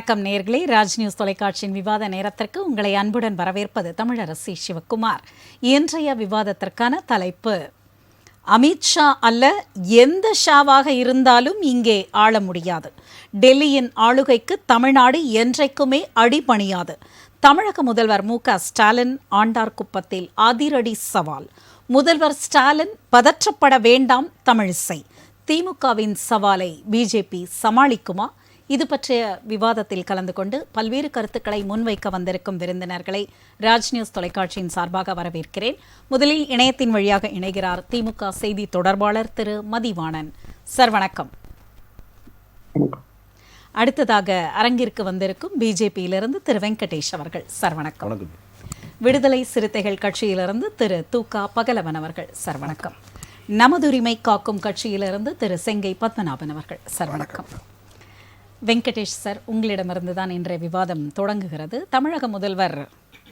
வணக்கம் நேயர்களே, ராஜ் நியூஸ் தொலைக்காட்சியின் விவாத நேரத்திற்கு உங்களை அன்புடன் வரவேற்பது தமிழரசி சிவக்குமார். இன்றைய விவாதத்திற்கான தலைப்பு, அமித்ஷா அல்ல எந்த ஷாவாக இருந்தாலும் இங்கே ஆள முடியாது. டெல்லியின் ஆளுகைக்கு தமிழ்நாடு என்றைக்குமே அடிபணியாது. தமிழக முதல்வர் மு.க. ஸ்டாலின் ஆண்டார்குப்பத்தில் அதிரடி சவால். முதல்வர் ஸ்டாலின் பதற்றப்பட வேண்டாம் தமிழிசை. திமுகவின் சவாலை பிஜேபி சமாளிக்குமா? இது பற்றிய விவாதத்தில் கலந்து கொண்டு பல்வேறு கருத்துக்களை முன்வைக்க வந்திருக்கும் விருந்தினர்களை ராஜ் நியூஸ் தொலைக்காட்சியின் சார்பாக வரவேற்கிறேன். முதலில் இணையத்தின் வழியாக இணைகிறார் திமுக செய்தி தொடர்பாளர் திரு மதிவாணன். சார் வணக்கம். அடுத்ததாக அரங்கிற்கு வந்திருக்கும் பிஜேபியிலிருந்து திரு வெங்கடேஷ் அவர்கள். சார் வணக்கம். விடுதலை சிறுத்தைகள் கட்சியிலிருந்து திரு து.க. பகலவன் அவர்கள். சார் வணக்கம். நமதுரிமை காக்கும் கட்சியிலிருந்து திரு செங்கை பத்மநாபன் அவர்கள். சார் வணக்கம். வெங்கடேஷ் சார், உங்களிடமிருந்து தான் இன்றைய விவாதம் தொடங்குகிறது. தமிழக முதல்வர்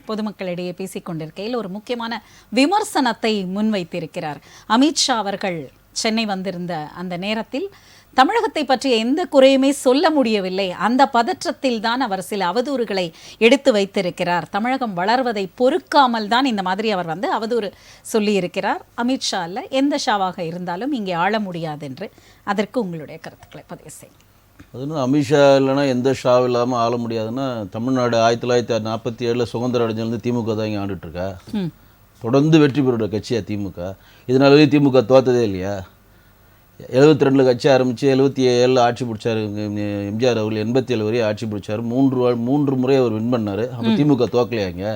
பொதுமக்களிடையே பேசிக்கொண்டிருக்கையில் ஒரு முக்கியமான விமர்சனத்தை முன்வைத்திருக்கிறார். அமித்ஷா அவர்கள் சென்னை வந்திருந்த அந்த நேரத்தில் தமிழகத்தை பற்றிய எந்த குறையுமே சொல்ல முடியவில்லை. அந்த பதற்றத்தில் தான் அவர் சில அவதூறுகளை எடுத்து வைத்திருக்கிறார். தமிழகம் வளர்வதை பொறுக்காமல் தான் இந்த மாதிரி அவர் அவதூறு சொல்லியிருக்கிறார். அமித்ஷா அல்ல எந்த ஷாவாக இருந்தாலும் இங்கே ஆள முடியாது என்று. அதற்கு உங்களுடைய கருத்துக்களை பதிவு செய்யும். அதுன்னு அமித்ஷா இல்லைன்னா எந்த ஷா இல்லாமல் ஆள முடியாதுன்னா, தமிழ்நாடு 1947 சுதந்திரம் அடைஞ்சிருந்து திமுக தான் இங்கே ஆண்டுட்ருக்கா. தொடர்ந்து வெற்றி பெறுற கட்சியாக திமுக. இதனாலே திமுக தோற்றதே இல்லையா? 72 கட்சி ஆரம்பித்து 77 ஆட்சி பிடிச்சார் எம்ஜிஆர் அவர்கள். 87 வரையும் ஆட்சி பிடிச்சார். மூன்று முறை அவர் வின் பண்ணார். அப்போ திமுக தோக்கலையாங்க?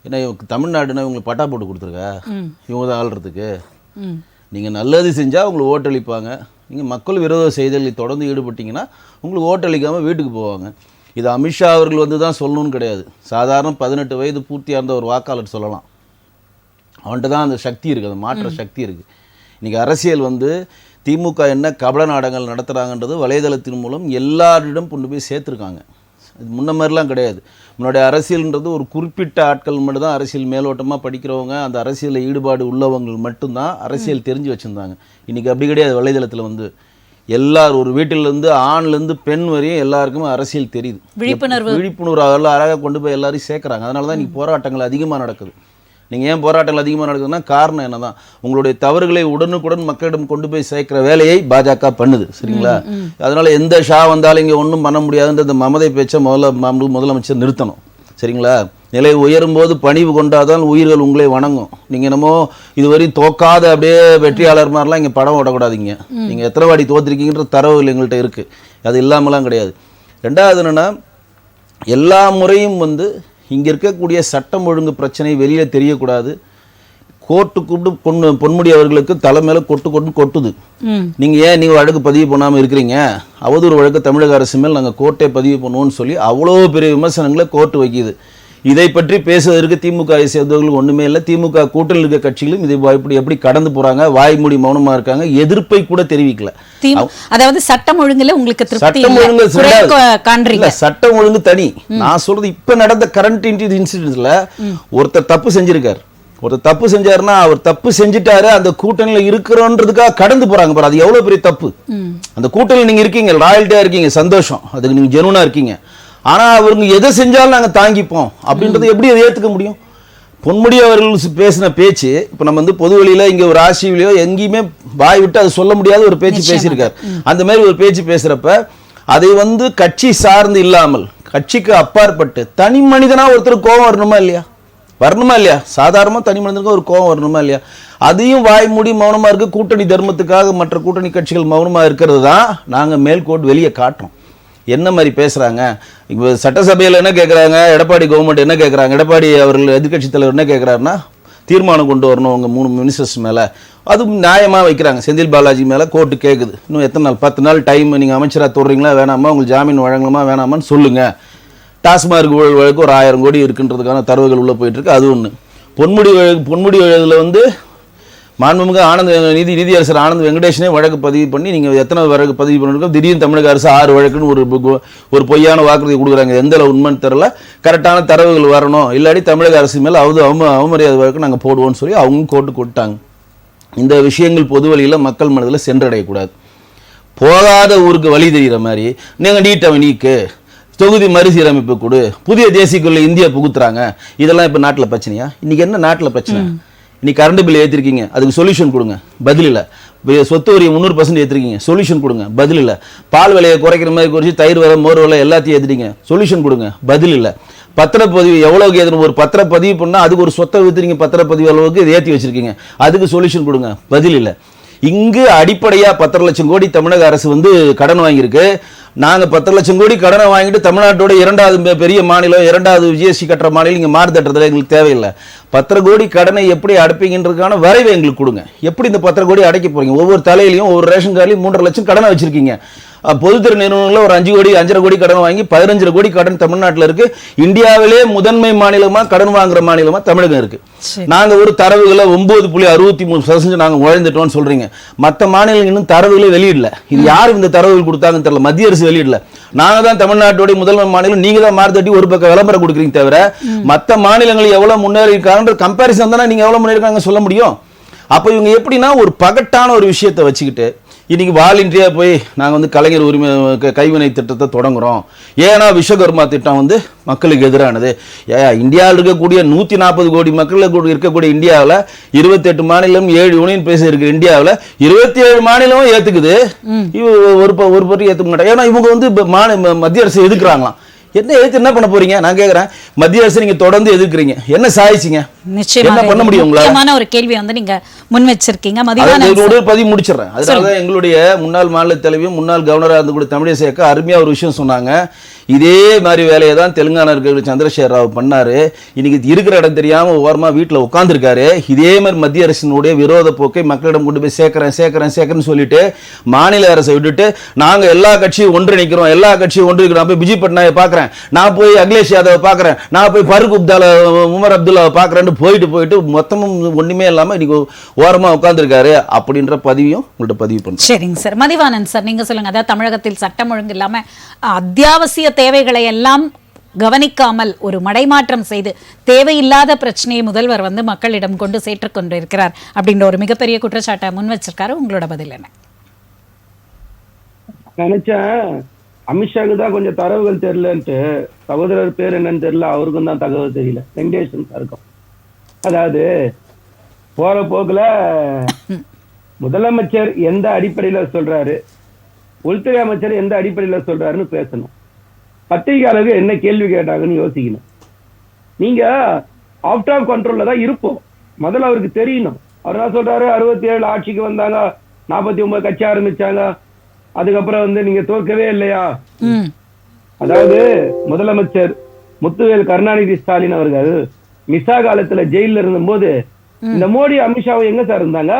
ஏன்னா தமிழ்நாடுனா இவங்களுக்கு பட்டா போட்டு கொடுத்துருக்கா இவங்க தான் ஆள்றதுக்கு? நீங்கள் நல்லது செஞ்சால் உங்களுக்கு ஓட்டளிப்பாங்க. நீங்கள் மக்கள் விரோத செய்திகளில் தொடர்ந்து ஈடுபட்டிங்கன்னா உங்களுக்கு ஓட்டளிக்காமல் வீட்டுக்கு போவாங்க. இது அமித்ஷா அவர்கள் வந்து தான் சொல்லணும்னு கிடையாது. சாதாரண 18 வயது பூர்த்தியாக இருந்த ஒரு வாக்காளர் சொல்லலாம். அவன்கிட்ட தான் அந்த சக்தி இருக்குது, அந்த மாற்ற சக்தி இருக்குது. இன்றைக்கி அரசியல் வந்து திமுக என்ன கபட நாடகங்கள் நடத்துகிறாங்கன்றது வலைதளத்தின் மூலம் எல்லாரிடம் கொண்டு போய் சேர்த்துருக்காங்க. இது முன்ன மாதிரிலாம் கிடையாது. முன்னாடி அரசியல்ன்றது ஒரு குறிப்பிட்ட ஆட்கள் மட்டும் தான் அரசியல் மேலோட்டமாக படிக்கிறவங்க, அந்த அரசியலில் ஈடுபாடு உள்ளவங்க மட்டும்தான் அரசியல் தெரிஞ்சு வச்சுருந்தாங்க. இன்றைக்கி அப்படி கிடையாது. வலைதளத்தில் வந்து எல்லாரும், ஒரு வீட்டிலேருந்து ஆண்லேருந்து பெண் வரையும் எல்லாருக்குமே அரசியல் தெரியுது. விழிப்புணர்வு அதெல்லாம் அழகாக கொண்டு போய் எல்லாரையும் சேர்க்குறாங்க. அதனால தான் இன்றைக்கி போராட்டங்கள் அதிகமாக நடக்குது. நீங்கள் ஏன் போராட்டங்கள் அதிகமாக நடக்குதுன்னா காரணம் என்ன தான், உங்களுடைய தவறுகளை உடனுக்குடன் மக்களிடம் கொண்டு போய் சேர்க்கிற வேலையை பாஜக பண்ணுது. சரிங்களா? அதனால் எந்த ஷா வந்தாலும் இங்கே ஒன்றும் பண்ண முடியாதுன்ற இந்த மமதை பேச்சை முதலமைச்சர் நிறுத்தணும். சரிங்களா? நிலை உயரும் போது பணிவு கொண்டாதான் உயிர்கள் உங்களை வணங்கும். நீங்கள் என்னமோ இதுவரையும் தோக்காத அப்படியே வெற்றியாளர் மாதிரிலாம் இங்கே படம் ஓடக்கூடாதீங்க. நீங்கள் எத்தனை வாடி தோற்றிருக்கீங்கன்ற தரவு எங்கள்கிட்ட இருக்குது. அது இல்லாமலாம் கிடையாது. ரெண்டாவது என்னென்னா, எல்லா முறையும் வந்து இங்கே இருக்கக்கூடிய சட்டம் ஒழுங்கு பிரச்சனை வெளியில் தெரியக்கூடாது. கோர்ட்டு கூப்பிட்டு பொன்முடி அவர்களுக்கு தலை மேலே கொட்டுது. நீங்கள் வழக்கு பதிவு பண்ணாமல் இருக்கிறீங்க, அவதூறு வழக்கு தமிழக அரசு மேல் நாங்கள் கோர்ட்டை பதிவு பண்ணுவோம்னு சொல்லி அவ்வளோ பெரிய விமர்சனங்களை கோர்ட்டு வைக்கிது. இதை பற்றி பேசுவதற்கு திமுக சேர்ந்தவர்களுக்கு ஒன்றுமே இல்லை. திமுக கூட்டணியில் இருக்க கட்சிகளும் இதை எப்படி கடந்து போகிறாங்க, வாய்மூடி மௌனமாக இருக்காங்க, எதிர்ப்பை கூட தெரிவிக்கல. அதாவது சட்டம் ஒழுங்குல உங்களுக்கு சட்டம் ஒழுங்கு தனி. நான் சொல்றது இப்ப நடந்த கரண்ட் இன்சிடென்ட்ல ஒருத்தர் தப்பு செஞ்சிருக்காரு. ஒருத்தர் தப்பு செஞ்சாருன்னா அவர் தப்பு செஞ்சுட்டாரு, அந்த கூட்டணியில இருக்கிறோன்றதுக்காக கடந்து போறாங்க பாரு. அது எவ்வளவு பெரிய தப்பு. அந்த கூட்டணியில் நீங்க இருக்கீங்க, ராயல்ட்டியா இருக்கீங்க, சந்தோஷம், அதுக்கு நீங்க ஜெனுவனா இருக்கீங்க. ஆனா அவருக்கு எதை செஞ்சாலும் நாங்க தாங்கிப்போம் அப்படின்றது எப்படி அதை ஏத்துக்க முடியும்? பொன்முடி அவர்கள் பேசின பேச்சு இப்போ நம்ம வந்து பொது வெளியில இங்கே ஒரு ஆசிவிலையோ எங்கேயுமே வாய் விட்டு அதை சொல்ல முடியாத ஒரு பேச்சு பேசியிருக்காரு. அந்த மாதிரி ஒரு பேச்சு பேசுறப்ப அதை வந்து கட்சி சார்ந்து இல்லாமல் கட்சிக்கு அப்பாற்பட்டு தனி மனிதனா ஒருத்தர் கோபம் வரணுமா இல்லையா? சாதாரணமாக தனி மனிதனுக்கு ஒரு கோபம் வரணுமா இல்லையா? அதையும் வாய் மூடி மௌனமா இருக்கு. கூட்டணி தர்மத்துக்காக மற்ற கூட்டணி கட்சிகள் மௌனமா இருக்கிறது தான் நாங்கள் மேல்கோட் வெளியே காட்டுறோம். என்ன மாதிரி பேசுகிறாங்க? இப்போ சட்டசபையில் என்ன கேட்குறாங்க, எடப்பாடி கவர்மெண்ட் என்ன கேட்குறாங்க, எடப்பாடி அவர்கள் எதிர்கட்சித் தலைவர் என்ன கேட்குறாருன்னா, தீர்மானம் கொண்டு வரணும் உங்கள் 3 மினிஸ்டர்ஸ் மேலே. அதுவும் நியாயமாக வைக்கிறாங்க. செந்தில் பாலாஜி மேலே கோர்ட்டு கேட்குது, இன்னும் எத்தனை நாள், 10 நாள் டைம், நீங்கள் அமைச்சராக தொடுறீங்களா வேணாமா, உங்களுக்கு ஜாமீன் வழங்கலாமா வேணாமான்னு சொல்லுங்கள். டாஸ்மார்க் ஊழல் வழக்கு ஒரு 1000 கோடி இருக்குன்றதுக்கான தரவுகள் உள்ளே போயிட்டுருக்கு. அது ஒன்று. பொன்முடி வழக்கில் வந்து மாண்புமிகு நீதியரசர் ஆனந்த் வெங்கடேஷனே வழக்கு பதிவு பண்ணி, நீங்கள் எத்தனை வழக்கு பதிவு பண்ணிருக்கோம், திடீர்னு தமிழக அரசு 6 வழக்குன்னு ஒரு பொய்யான வாக்குறுதி கொடுக்குறாங்க. எந்த உண்மைன்னு தெரியல. கரெக்டான தரவுகள் வரணும், இல்லாட்டி தமிழக அரசு மேலே அவமரியாதை வழக்கு நாங்கள் போடுவோம்னு சொல்லி அவங்க கோர்ட்டு கொடுத்தாங்க. இந்த விஷயங்கள் பொது வழியில் மக்கள் மனதில் சென்றடையக்கூடாது. போகாத ஊருக்கு வழி தெரிகிற மாதிரி நீங்கள் நீட்டவன் நீக்கு, தொகுதி மறுசீரமைப்பு கொடு, புதிய தேசிய கொள்கை இந்தியா புகுத்துறாங்க. இதெல்லாம் இப்ப நாட்டுல பிரச்சனையா? இன்னைக்கு என்ன நாட்டுல பிரச்சனை? இன்னைக்கு கரண்ட் பில் ஏற்றிருக்கீங்க, அதுக்கு சொல்யூஷன் கொடுங்க, பதில் இல்லை. சொத்து வரியை 300% ஏற்றிருக்கீங்க, சொல்யூஷன் கொடுங்க, பதில் இல்லை. பால் விலையை குறைக்கிற மாதிரி குறைச்சி தயிர் விலை மோர் விலை எல்லாத்தையும் ஏற்றிட்டீங்க, சொல்யூஷன் கொடுங்க, பதில் இல்லை. பத்திரப்பதிவு எவ்வளவுக்கு ஏற்றணும்? ஒரு பத்திரப்பதிவு பண்ணால் அதுக்கு ஒரு சொத்தை விற்றுறீங்க, பத்திரப்பதிவு அளவுக்கு இதை ஏற்றி வச்சிருக்கீங்க, அதுக்கு சொல்யூஷன் கொடுங்க, பதில் இல்லை. இங்கு அடிப்படையா 10 லட்சம் கோடி தமிழக அரசு கடன் வாங்கியிருக்கு. நாங்க 10 லட்சம் கோடி கடனை வாங்கிட்டு தமிழ்நாட்டோட 2வது பெரிய மாநிலம், 2வது ஜிஎஸ்டி கட்டுற மாநிலம் இங்க மாறுதட்டுறதுல எங்களுக்கு தேவையில்லை. 10 கோடி கடனை எப்படி அடைப்பீங்கன்றதுக்கான வரைவை எங்களுக்கு கொடுங்க. எப்படி இந்த 10 கோடி அடைக்க போறீங்க? ஒவ்வொரு தலையிலையும் ஒவ்வொரு ரேஷன் கார்டுலையும் 3.5 லட்சம் கடனை வச்சிருக்கீங்க. பொதுத்துறை நிறுவனங்களில் ஒரு 5 கோடி 5.5 கோடி கடன் வாங்கி 15 கோடி கடன் தமிழ்நாட்டில் இருக்கு. இந்தியாவிலே முதன்மை மாநிலமா கடன் வாங்குற மாநிலமா தமிழகம் இருக்கு. நாங்க ஒரு தரவுகளை 9.63% நாங்க உழைந்துட்டோம்னு சொல்றீங்க. மற்ற மாநிலங்கள் இன்னும் தரவுகளை வெளியிடல. இது யாரும் இந்த தரவுகள் கொடுத்தாங்கன்னு தெரியல, மத்திய அரசு வெளியிடல. நாங்க தான் தமிழ்நாட்டுடைய முதன்மை மாநிலம், நீங்க தான் மாறுதட்டி ஒரு பக்கம் விளம்பரம் கொடுக்குறீங்க தவிர மற்ற மாநிலங்கள் எவ்வளவு முன்னேறி இருக்காங்க கம்பேரிசன் தானே நீங்க எவ்வளவு முன்னேறி இருக்காங்க சொல்ல முடியும். அப்ப இவங்க எப்படின்னா ஒரு பகட்டான ஒரு விஷயத்தை வச்சுக்கிட்டு இன்னைக்கு வாலண்டியா போய் நாங்கள் கலைஞர் உரிமை கைவினை திட்டத்தை தொடங்குறோம். ஏன்னா விஸ்வகர்மா திட்டம் மக்களுக்கு எதிரானது. இந்தியாவில் இருக்கக்கூடிய 140 கோடி மக்கள் இருக்கக்கூடிய இந்தியாவில் 28 மாநிலம் 7 யூனியன் பிரதேசம் இருக்கு. இந்தியாவில் 27 மாநிலமும் ஏத்துக்குது. ஒரு பற்றி ஏத்துக்க மாட்டாங்க. ஏன்னா இவங்க மத்திய அரசு எதிர்க்கிறாங்களாம். என்ன பண்ண போறீங்க? நான் கேக்குறேன், மத்திய அரசு நீங்க தொடர்ந்து எதிர்க்கிறீங்க, என்ன சாதிச்சீங்க? நிச்சயமா பண்ண முடியும். முக்கியமான ஒரு கேள்வி நீங்க முன் வச்சிருக்கீங்க. பதிவு முடிச்சிடறேன். அதனாலதான் எங்களுடைய முன்னாள் மாநில தலைவியும் முன்னாள் கவர்னரா இருந்த தமிழிசை அக்கா அருமையா ஒரு விஷயம் சொன்னாங்க. இதே மாதிரி வேலையை தான் தெலுங்கானா இருக்கிற சந்திரசேகர ராவ் பண்ணாரு. இன்னைக்கு இருக்கிற இடம் தெரியாம ஓரமா வீட்டுல உட்கார்ந்துருக்காரு. இதே மாதிரி மத்திய அரசினுடைய விரோத போக்கை மக்களிடம் கொண்டு போய் சேர்க்கிறேன்னு சொல்லிட்டு மாநில அரசை விட்டுட்டு நாங்க எல்லா கட்சியும் ஒன்றிணைக்கிறோம், எல்லா கட்சியும் ஒன்றிணைக்கிறோம். போய் பிஜி பட்நாயக் பாக்குறேன், நான் போய் அகிலேஷ் யாதவ் பாக்குறேன், நான் போய் ஃபருக் உமர் அப்துல்லா பாக்குறேன்னு போயிட்டு மொத்தமும் ஒண்ணுமே இல்லாம இன்னைக்கு ஓரமா உட்கார்ந்துருக்காரு அப்படின்ற பதிவையும் உங்கள்கிட்ட பதிவு பண்ணுறேன். சரிங்க சார். மதிவானன் சார், நீங்க சொல்லுங்க. அதாவது தமிழகத்தில் சட்டம் ஒழுங்கு இல்லாம அத்தியாவசிய தேவைகளை எல்லாம் கவனிக்காமல் ஒரு மடைமாற்றம் செய்து தேவையில்லாத பிரச்சனையை முதல்வர் மக்களிடம் கொண்டு சேர்த்துக் கொண்டிருக்கிறார் அப்படின்ற ஒரு மிகப்பெரிய குற்றச்சாட்டை முன் வச்சிருக்காரு. உங்களோட பதில் என்ன? நினைச்சேன் அமித்ஷாக்கு தான் கொஞ்சம் தரவுகள் தெரியலன்ட்டு. சகோதரர் பேர் என்னன்னு தெரியல, அவருக்கும் தான் தகவல் தெரியல. வெங்கடேசன் இருக்கும். அதாவது போற போக்குல முதலமைச்சர் எந்த அடிப்படையில சொல்றாரு, உள்துறை அமைச்சர் எந்த அடிப்படையில சொல்றாருன்னு பேசணும். பத்திரிகையாளர்கள் என்ன கேள்வி கேட்டாங்கன்னு யோசிக்கணும். நீங்க அவுட் ஆஃப் கண்ட்ரோல்ல தான் இருப்போம், முதல்ல அவருக்கு தெரியணும். அவர் என்ன சொல்றாரு, 67 ஆட்சிக்கு வந்தாங்க, 49 கட்சி ஆரம்பிச்சாங்க, அதுக்கப்புறம் நீங்க தோற்கவே இல்லையா? அதாவது முதலமைச்சர் முத்துவேல் கருணாநிதி ஸ்டாலின் அவர்கள் மிசா காலத்துல ஜெயில இருந்த போது இந்த மோடி அமித்ஷாவை எங்க சார் இருந்தாங்க?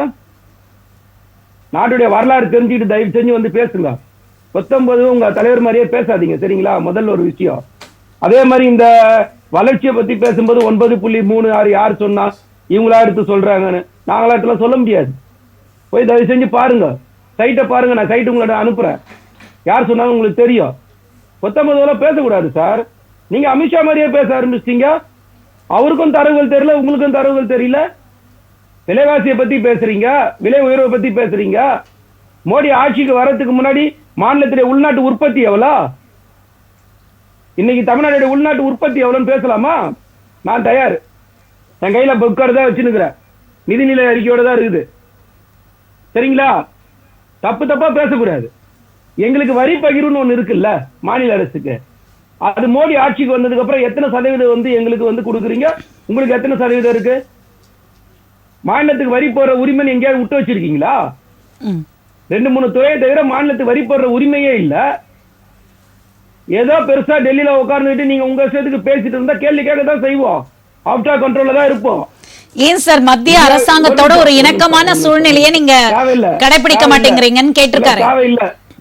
நாட்டுடைய வரலாறு தெரிஞ்சுக்கிட்டு தயவு செஞ்சு பேசுங்க. 19 உங்க தலைவர் மாதிரியே பேசாதீங்க, சரிங்களா? முதல்ல ஒரு விஷயம். அதே மாதிரி இந்த வளர்ச்சியை பத்தி பேசும்போது 9.36 யார் சொன்னா, இவங்களா எடுத்து சொல்றாங்கன்னு நாங்களா இடத்துல சொல்ல முடியாது. போய் தயவு செஞ்சு பாருங்க, சைட்டை பாருங்க, நான் சைட்டு உங்களோட அனுப்புறேன். யார் சொன்னாங்க உங்களுக்கு தெரியும். 19 பேசக்கூடாது சார். நீங்க அமித்ஷா மாதிரியே பேச ஆரம்பிச்சிட்டீங்க. அவருக்கும் தரவுகள் தெரியல, உங்களுக்கும் தரவுகள் தெரியல. விலைவாசியை பத்தி பேசுறீங்க, விலை உயர்வை பத்தி பேசுறீங்க. மோடி ஆட்சிக்கு வரதுக்கு முன்னாடி மாநிலத்திலே உள்நாட்டு உற்பத்தி எவ்வளோ, இன்னைக்கு தமிழ்நாடு உள்நாட்டு உற்பத்தி எவ்வளோன்னு பேசலாமா? நான் தயார். என் கையில புக்கர் தான் வச்சுருக்கிறேன், நிதிநிலை அறிக்கையோட தான் இருக்குது, சரிங்களா? தப்பா பேசக்கூடாது. எங்களுக்கு வரி பகிர்வுன்னு ஒண்ணு இருக்குல்ல மாநில அரசுக்கு, அது மோடி ஆட்சிக்கு வந்ததுக்கு அப்புறம் எத்தனை சதவீதம் எங்களுக்கு கொடுக்குறீங்க? உங்களுக்கு எத்தனை சதவீதம் இருக்கு? மாநிலத்துக்கு வரி போடுற உரிமை எங்கேயாவது விட்டு வச்சிருக்கீங்களா? 2-3 துறையை தவிர மாநிலத்துக்கு வரி போடுற உரிமையே இல்ல. ஏதோ பெருசா டெல்லியில உட்கார்ந்துட்டு நீங்க உங்க விஷயத்துக்கு பேசிட்டு இருந்தா கேள்வி கேட்கத்தான் செய்வோம். அவுட் ஆஃப் கண்ட்ரோல்ல தான் இருப்போம். ஏன் சார் மத்திய அரசாங்கத்தோட ஒரு இணக்கமான சூழ்நிலையை நீங்க கடைபிடிக்க மாட்டேங்கிறீங்கன்னு கேட்டிருக்காரு.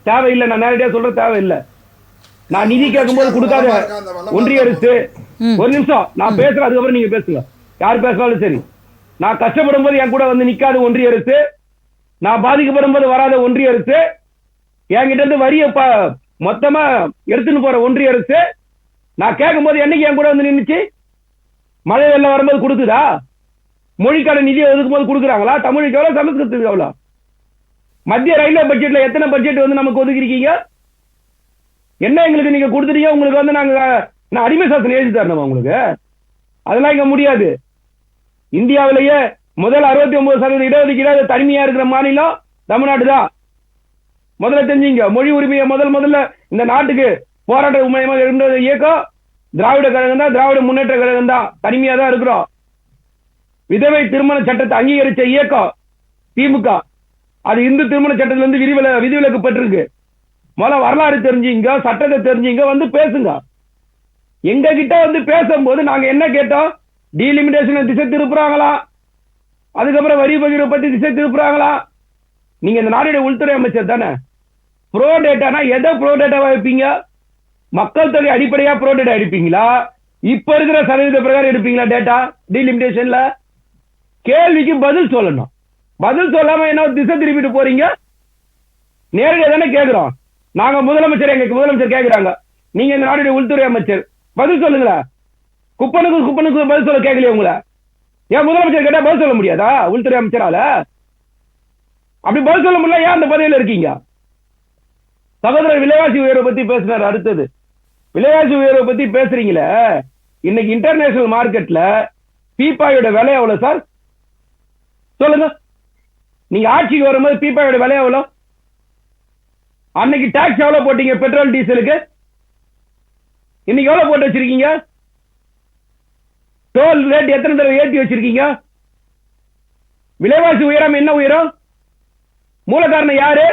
தேவையில்லை, நான் நேரடியா சொல்ற தேவையில்லை. நான் நிதி கேட்கும் போது கொடுக்காத ஒன்றிய அரசு. ஒரு நிமிஷம் நான் பேசுறேன், அதுக்கப்புறம் நீங்க பேசுங்க. யார் பேசினாலும் சரி. நான் கஷ்டப்படும் போது என் கூட நிக்காது ஒன்றிய அரசு, நான் பாதிக்கப்படும் போது வராத ஒன்றிய அரசு, என்கிட்ட இருந்து வரிய மொத்தமா எடுத்துன்னு போற ஒன்றிய அரசு, நான் கேட்கும் போது என்னைக்கு என் கூட நின்னுச்சு? மழை வெள்ளம் வரும்போது கொடுக்குதா? மொழிக்கான நிதியை ஒதுக்கும் போது கொடுக்குறாங்களா? தமிழுக்கு எவ்வளவு, சமஸ்கிருதத்துக்கு எவ்வளவு? மத்திய ரயில்வே பட்ஜெட்ல எத்தனை பட்ஜெட் நமக்கு ஒதுக்கிருக்கீங்க? என்ன எங்களுக்கு நீங்க கொடுத்துட்டீங்க, உங்களுக்கு வந்து நான் அடிமை சாசனம் எழுதி தரணுமா உங்களுக்கு? அதெல்லாம் இங்க முடியாது. இந்தியாவிலேயே முதல் 69% இடஒதுக்கீடு தனிமையா இருக்கிற மாநிலம் தமிழ்நாடு தான். முதல்ல தெரிஞ்சுங்க, மொழி உரிமையை முதல்ல இந்த நாட்டுக்கு போராட்ட மையமாக இருந்த இயக்கம் திராவிட கழகம் தான், திராவிட முன்னேற்ற கழகம் தான். தனிமையா தான் இருக்கிறோம். விதவை திருமண சட்டத்தை அங்கீகரிச்ச இயக்கம் திமுக. அது இந்து திருமண சட்டத்திலிருந்து விதிவிலக்கு பெற்றிருக்கு. முதல்ல வரலாறு தெரிஞ்சுங்க, சட்டத்தை தெரிஞ்சுங்க, வந்து பேசுங்க. எங்க கிட்ட வந்து பேசும்போது நாங்க என்ன கேட்டோம்? டீலிமிடேஷன் திசை திருப்புறாங்களா, அதுக்கப்புறம் வரி பகிர்வை பத்தி திசை திருப்புறாங்களா? நீங்க இந்த நாடுடைய உள்துறை அமைச்சர் தானே. ப்ரோ டேட்டானா எதை ப்ரோ டேட்டாவா வைப்பீங்க? மக்கள் தொகை அடிப்படையா ப்ரோ டேட்டா எடுப்பீங்களா? இப்ப இருக்கிற சதவீத பிரகாரம் எடுப்பீங்களா டேட்டா டீலிமிடேஷன்ல? கேள்விக்கு பதில் சொல்லணும். பதில் சொல்லாம என்ன திசை திருப்பிட்டு போறீங்க? நேரடியா தானே கேட்கிறோம். நாங்க முதலமைச்சர், எங்களுக்கு முதலமைச்சர் கேட்கிறாங்க, நீங்க இந்த நாடுடைய உள்துறை அமைச்சர், பதில் சொல்லுங்களா? குப்பனுக்கு பதில் சொல்ல கேட்கலையே உங்களை? ஏன் முதலமைச்சர் கேட்டா பதில் சொல்ல முடியாதா உள்துறை அமைச்சரால? அப்படி பதில் சொல்ல முடியல, ஏன் அந்த பதவியில இருக்கீங்க? சகோதரர் விலைவாசி உயர்வை பத்தி பேசினார். அடுத்தது விலைவாசி உயர்வை பத்தி பேசுறீங்களே, இன்னைக்கு இன்டர்நேஷனல் மார்க்கெட்ல பீப்பாயோட விலை எவ்வளவு சார் சொல்லுங்க? நீங்க ஆட்சிக்கு வரும்போது பீப்பாயோட விலை எவ்வளவு? அன்னைக்கு டாக்ஸ் எவ்வளவு போட்டீங்க பெட்ரோல் டீசலுக்கு? இன்னைக்கு எவ்வளவு போட்டு வச்சிருக்கீங்க? டோல் ரேட் எத்தனை தடவை ஏற்றி வச்சிருக்கீங்க? விலைவாசி உயரம் என்ன உயரம்? மூல காரணம் யாரு?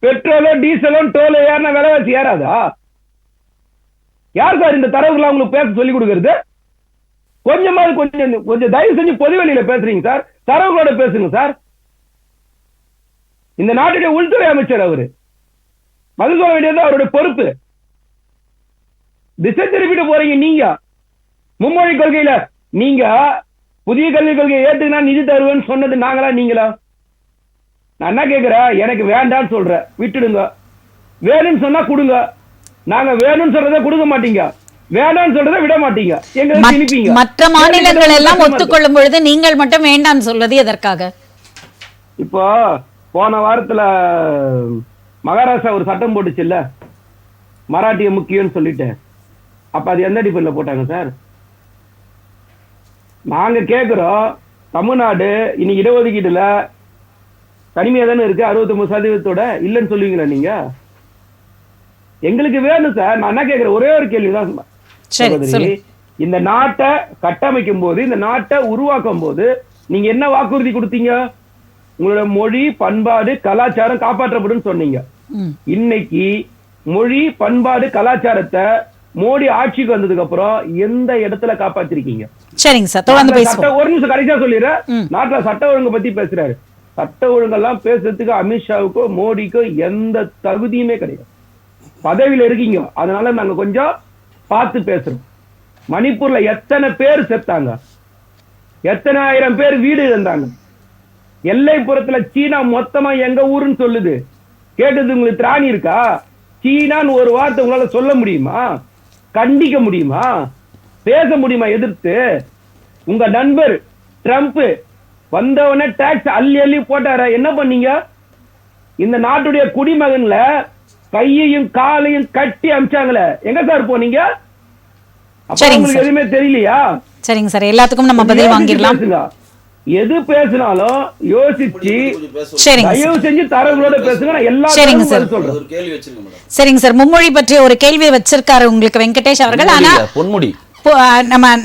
பெட்ரோலோ டீசலோ டோல் ஏறினா விலைவாசி ஏறாதா? யார் சார் இந்த தரவுகளை உங்களுக்கு பேச சொல்லி கொடுக்கறது? கொஞ்சம் தயவு செஞ்சு பொதுவெளியில பேசுறீங்க சார், தரவுகளோட பேசுங்க சார். இந்த நாட்டுடைய உள்துறை அமைச்சர் அவரு, பதில் சொல்ல வேண்டியது அவருடைய பொறுப்பு. திசை திருப்பிட்டு போறீங்க நீங்க. மும்மொழி கொள்கையில நீங்க புதிய கல்விக் கொள்கையை ஏத்துக்கினா நிதி தருவேன்னு சொன்னது நாங்களா நீங்களா? நான் என்ன கேட்கிறேன், எனக்கு வேண்டான்னு சொல்ற, விட்டுடுங்க. வேணும்னு சொன்னா கொடுங்க. நாங்க வேணும்னு சொல்றதை கொடுக்க மாட்டீங்க, வேண்டாம்னு சொல்றதை விட மாட்டீங்க. எங்க திணிப்பீங்க. மற்ற மாநிலங்கள் எல்லாம் ஒத்துக்கொள்ளும் பொழுது நீங்கள் மட்டும் வேண்டாம்னு சொல்றது எதற்காக? இப்போ போன வாரத்துல மகாராஷ்டிரா ஒரு சட்டம் போட்டுச்சு இல்ல, மராட்டிய முக்கியம்னு சொல்லிட்டு. அப்ப அது எந்த அடிப்படையில போட்டாங்க சார்? நாங்க கேட்கிறோம், தமிழ்நாடு இன்னைக்கு இடஒதுக்கீடுல தனிமையா தானே இருக்கு, 69% இல்லைன்னு சொல்லுவீங்களா நீங்க? எங்களுக்கு வேணும் சார். நான் என்ன கேட்கிறேன், ஒரே ஒரு கேள்விதான். இந்த நாட்டை கட்டமைக்கும் போது, இந்த நாட்டை உருவாக்கும் போது நீங்க என்ன வாக்குறுதி கொடுத்தீங்க? உங்களோட மொழி பண்பாடு கலாச்சாரம் காப்பாற்றப்படும் சொன்னீங்க. இன்னைக்கு மொழி பண்பாடு கலாச்சாரத்தை மோடி ஆட்சிக்கு வந்ததுக்கு அப்புறம் எந்த இடத்துல காப்பாத்திருக்கீங்க? சரிங்க சார், தொடர்ந்து பேசுவோம். ஒரு நிமிஷம் கடைசியா சொல்லிடுறேன். நாட்டுல சட்ட ஒழுங்கு பத்தி பேசுறாரு. சட்ட ஒழுங்கெல்லாம் பேசுறதுக்கு அமித்ஷாவுக்கோ மோடிக்கோ எந்த தகுதியுமே கிடையாது. பதவியில இருக்கீங்க, அதனால நாங்க கொஞ்சம் பார்த்து பேசுறோம். மணிப்பூர்ல எத்தனை பேர் செத்தாங்க, எத்தனை ஆயிரம் பேர் வீடு இருந்தாங்க. எல்லைப்புறத்துல சீனா மொத்தமா எங்க ஊருன்னு சொல்லுது. கேட்டது உங்களுக்கு திராணி இருக்கா? சீனான்னு ஒரு வார்த்தை உங்களால சொல்ல முடியுமா? கண்டிக்க முடியுமா? பேச முடியுமா எதிர்த்து? உங்க நண்பர் ட்ரம்ப் வந்தவன டாக்ஸ் அள்ளி போட்டார, என்ன பண்ணீங்க? இந்த நாட்டுடைய குடிமகன்ல கையையும் காலையும் கட்டி அமிச்சாங்களே, எங்க சார் போனீங்க? உங்களுக்கு எதுவுமே தெரியலையா? சரிங்க சார், எல்லாத்துக்கும் நம்ம பதில் வாங்கிடலாம். எது பேசினாலும் யோசிச்சு தயவு செஞ்சு தரவுகளோட பேசுங்க. நான் எல்லாரும் சொல்றேன். சரிங்க சார், மும்மொழி பற்றிய ஒரு கேள்வி வச்சிருக்காரு உங்களுக்கு வெங்கடேஷ் அவர்கள். ஆனா பொன்முடி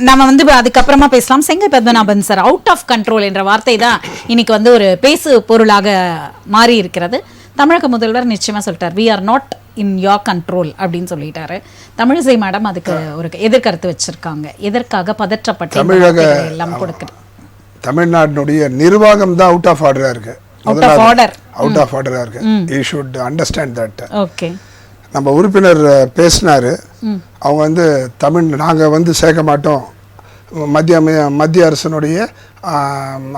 நம்ம வந்து அதுக்கப்புறமா பேசலாம். Chengai Padmanabhan sir, out of control என்ற வார்த்தை தான் இன்னைக்கு வந்து ஒரு பேசு பொருளாக மாறி இருக்கிறது. தமிழக முதல்வர் நிச்சயமா சொல்லிட்டார், we are not in your control அப்படின்னு சொல்லிட்டாரு. தமிழிசை மேடம் அதுக்கு ஒரு எதிர்கருத்து வச்சிருக்காங்க. எதற்காக பதற்றப்பட்டு எல்லாம் கொடுக்குறது? தமிழ்நாட்டினுடைய நிர்வாகம் தான் அவுட் ஆஃப் ஆர்டரா இருக்கு. அவுட் ஆஃப் ஆர்டரா இருக்கு. You should understand that. Okay, நம்ம உறுப்பினர் பேசினாரு. அவங்க வந்து நாங்கள் வந்து சேர்க்க மாட்டோம், மத்திய அரசனுடைய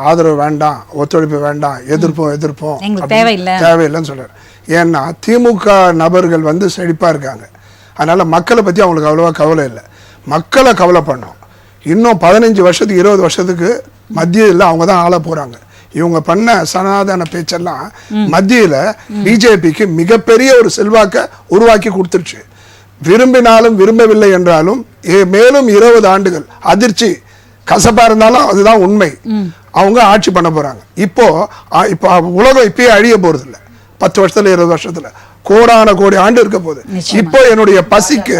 ஆதரவு வேண்டாம், ஒத்துழைப்பு வேண்டாம், எதிர்ப்போம் தேவையில்லைன்னு சொல்றாரு. ஏன்னா திமுக நபர்கள் வந்து செழிப்பாக இருக்காங்க, அதனால மக்களை பற்றி அவங்களுக்கு அவ்வளோவா கவலை இல்லை. மக்களை கவலை பண்ணோம். இன்னும் 15 வருஷத்துக்கு 20 வருஷத்துக்கு மத்தியில் அவங்க தான் ஆள போகிறாங்க. இவங்க பண்ண சனாதன பேச்செல்லாம் மத்தியில பிஜேபிக்கு மிகப்பெரிய ஒரு செல்வாக்க உருவாக்கி கொடுத்துருச்சு. விரும்பினாலும் விரும்பவில்லை என்றாலும் மேலும் 20 ஆண்டுகள் அதிர்ச்சி கசப்பா இருந்தாலும் அதுதான் உண்மை. அவங்க ஆட்சி பண்ண போறாங்க. இப்போ உலகம் இப்பயே அழிய போறது இல்லை. 10 வருஷத்துல 20 வருஷத்துல கோடான கோடி ஆண்டு இருக்க போகுது. இப்போ என்னுடைய பசிக்கு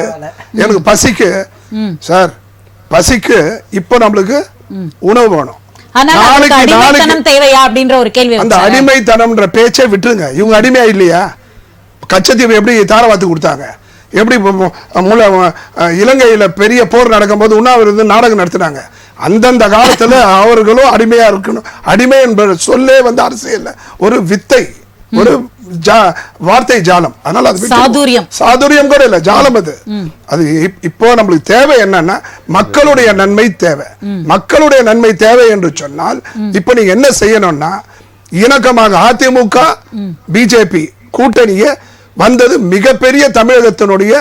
எனக்கு பசிக்கு சார் பசிக்கு இப்போ நம்மளுக்கு உணவு வேணும். அந்த அடிமைத்தனம்ன்ற பேச்சை விட்டுருங்க. இவங்க அடிமையா இல்லையா? கச்சத்தீவு எப்படி தாரவாத்து கொடுத்தாங்க? எப்படி இலங்கையில பெரிய போர் நடக்கும் போது உண்ணாவிரது நாடகம் நடத்தினாங்க? அந்தந்த காலத்துல அவர்களும் அடிமையா இருக்கணும். அடிமை என்பது சொல்லே அரசியல் ஒரு வித்தை, ஒரு வார்த்தை ஜாலம். அதனால அது சாதுரியம் கூட இல்ல, ஜாலம் அது. அது இப்போ நம்மளுக்கு தேவை என்னன்னா மக்களுடைய நன்மை தேவை. மக்களுடைய நன்மை தேவை என்று சொன்னால் இப்ப நீங்க என்ன செய்யணும்னா இணக்கமாக அதிமுக பிஜேபி கூட்டணிய வந்தது மிகப்பெரிய தமிழகத்தினுடைய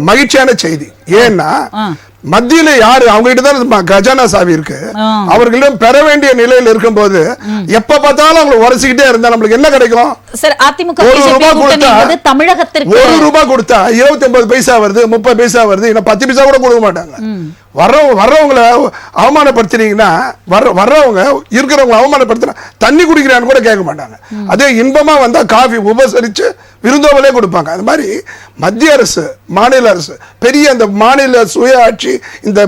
மகிழ்ச்சியான செய்தி. ஏன்னா மத்தியில யாரு அவங்க கிட்டதான் கஜானா சாவி இருக்கு. அவர்களிடம் பெற வேண்டிய நிலையில் இருக்கும் போது எப்ப பார்த்தாலும் அவங்க உரசிக்கிட்டே இருந்தா நம்மளுக்கு என்ன கிடைக்கும்? தமிழகத்திற்கு ₹1 கொடுத்தா 29 பைசா வருது, 30 பைசா வருது, 10 பைசா கூட கொடுக்க மாட்டாங்க. வர்றவங்களை அவமானப்படுத்துறீங்கன்னா வர்றவங்க இருக்கிறவங்க அவமானப்படுத்தினா தண்ணி குடிக்கிறான்னு கூட கேட்க மாட்டாங்க. அதே இன்பமா வந்தா காஃபி உபசரிச்சு விருந்தோவலே கொடுப்பாங்க. அது மாதிரி மத்திய அரசு மாநில அரசு பெரிய அந்த மாநில சுயாட்சி இந்த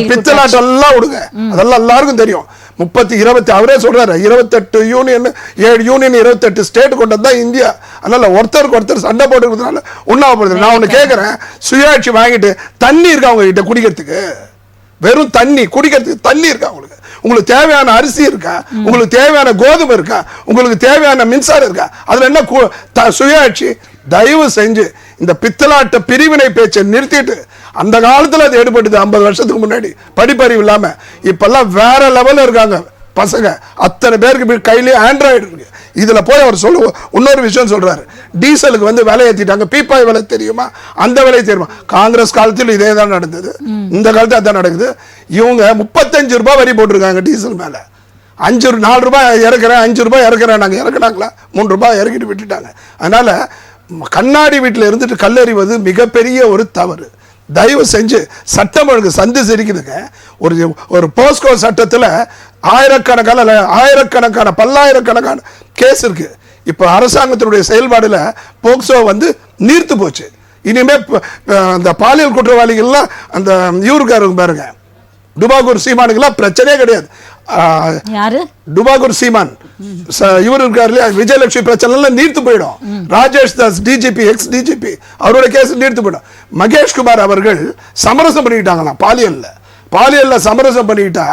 பித்தலாட்டம் எல்லாம் விடுங்க. அதெல்லாம் எல்லாருக்கும் தெரியும். 20 அவரே சொல்றாரு 28 யூனியன் 7 யூனியன் 28 ஸ்டேட் கொண்டதுதான் இந்தியா. அதனால ஒருத்தருக்கு ஒருத்தர் சண்டை போட்டுக்கிறதுனால உண்ணாப்படுது. நான் ஒண்ணு கேட்கிறேன், சுயாட்சி வாங்கிட்டு தண்ணி இருக்கா அவங்க கிட்ட குடிக்கிறதுக்கு? வெறும் தண்ணி குடிக்கிறதுக்கு தண்ணி இருக்கா உங்களுக்கு? உங்களுக்கு தேவையான அரிசி இருக்கா? உங்களுக்கு தேவையான கோதுமை இருக்கா? உங்களுக்கு தேவையான மின்சாரம் இருக்கா? அதுல என்ன சுயாட்சி? தயவு செஞ்சு இந்த பித்தலாட்ட பிரிவினை பேச்சை நிறுத்திட்டு, அந்த காலத்துல அது எடுபட்டது 50 வருஷத்துக்கு முன்னாடி படிப்பறிவு இல்லாம. இப்பெல்லாம் வேற லெவல்ல இருக்காங்க பசங்க. அத்தனை பேருக்கு கையிலேயே ஆண்ட்ராய்டு இருக்கு. இதுல போய் அவர் இன்னொரு விஷயம் சொல்றாரு, டீசலுக்கு விலை ஏத்திட்டாங்க. பீப்பாய் விலை தெரியுமா? அந்த விலை தெரியுமா? காங்கிரஸ் காலத்தில் இதே தான் நடந்தது, இந்த காலத்தில் அதான் நடக்குது. இவங்க ₹35 வரி போட்டிருக்காங்க டீசல் மேல. 4 ரூபாய் இறக்குறேன், 5 ரூபாய் இறக்குறேன். நாங்க இறக்குனாங்களா? ₹3 இறக்கிட்டு விட்டுட்டாங்க. அதனால கண்ணாடி வீட்டில் இருந்துட்டு கல்லறிவது மிகப்பெரிய ஒரு தவறு. தயவு செஞ்சு சட்டம் ஒழுங்கு சந்து சிரிக்குதுங்க. ஒரு போஸ்கோ சட்டத்துல ஆயிரக்கணக்கான பல்லாயிரக்கணக்கான கேஸ் இருக்கு. இப்ப அரசாங்கத்தினுடைய செயல்பாடுல போக்சோ நீர்த்து போச்சு. இனிமே அந்த பாலியல் குற்றவாளிகள்லாம் அந்த இவருக்காரு பாருங்க, டுபாகூர் சீமானுக்கெல்லாம் பிரச்சனையே கிடையாது. டுபாகூர் சீமான் இவர் இருக்காரு இல்லையா, விஜயலட்சுமி பிரச்சனை எல்லாம் நீர்த்து போயிடும். Rajesh Das DGP X DGP அவரோட கேஸ் நீர்த்து போயிடும். மகேஷ்குமார் அவர்கள் சமரசம் பண்ணிக்கிட்டாங்களாம் பாலியல்ல சமரசம் பண்ணிக்கிட்டா,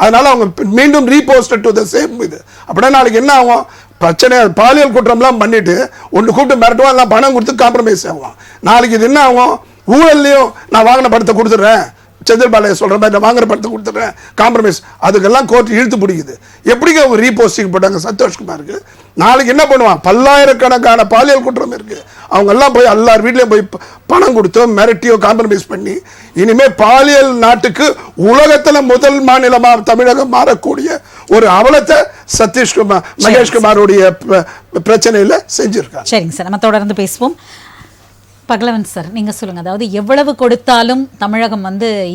அதனால அவங்க மீண்டும் ரீபோஸ்டட் டு தி சேம் இது. அப்படின்னா நாளைக்கு என்ன ஆகும்? பிரச்சனை பாலியல் குற்றம்லாம் பண்ணிட்டு ஒன்று கூப்பிட்டு மிரட்டுவான், எல்லாம் பணம் கொடுத்து காம்ப்ரமைஸ் ஆகும். நாளைக்கு இது என்ன ஆகும்? ஊழல்லையும் நான் வாங்கின படத்தை கொடுத்துட்றேன், செந்தில்பாளைய சொல்ற மாதிரி நான் வாங்குற படத்தை கொடுத்துட்றேன், காம்ப்ரமைஸ். அதுக்கெல்லாம் கோர்ட் இழுத்து பிடிக்குது. எப்படிங்க அவங்க ரீபோஸ்டிங் போட்டாங்க சந்தோஷ்குமாருக்கு? நாளைக்கு என்ன பண்ணுவான்? பல்லாயிரக்கணக்கான பாலியல் குற்றம் இருக்கு. அவங்க எல்லாம் போய் எல்லார் வீட்லயும் போய் பணம் கொடுத்தோ மிரட்டியோ காம்ப்ரமைஸ் பண்ணி, இனிமே பாலியல் நாட்டுக்கு உலகத்துல முதல் மாநிலமா தமிழகம் மாறக்கூடிய ஒரு அவலத்தை சதீஷ்குமார் மகேஷ்குமாருடைய பிரச்சனையில செஞ்சிருக்காங்க. சரிங்க சார், நம்ம தொடர்ந்து பேசுவோம். பகலவன் சார், நீங்கள் சொல்லுங்கள். அதாவது எவ்வளவு கொடுத்தாலும் தமிழகம்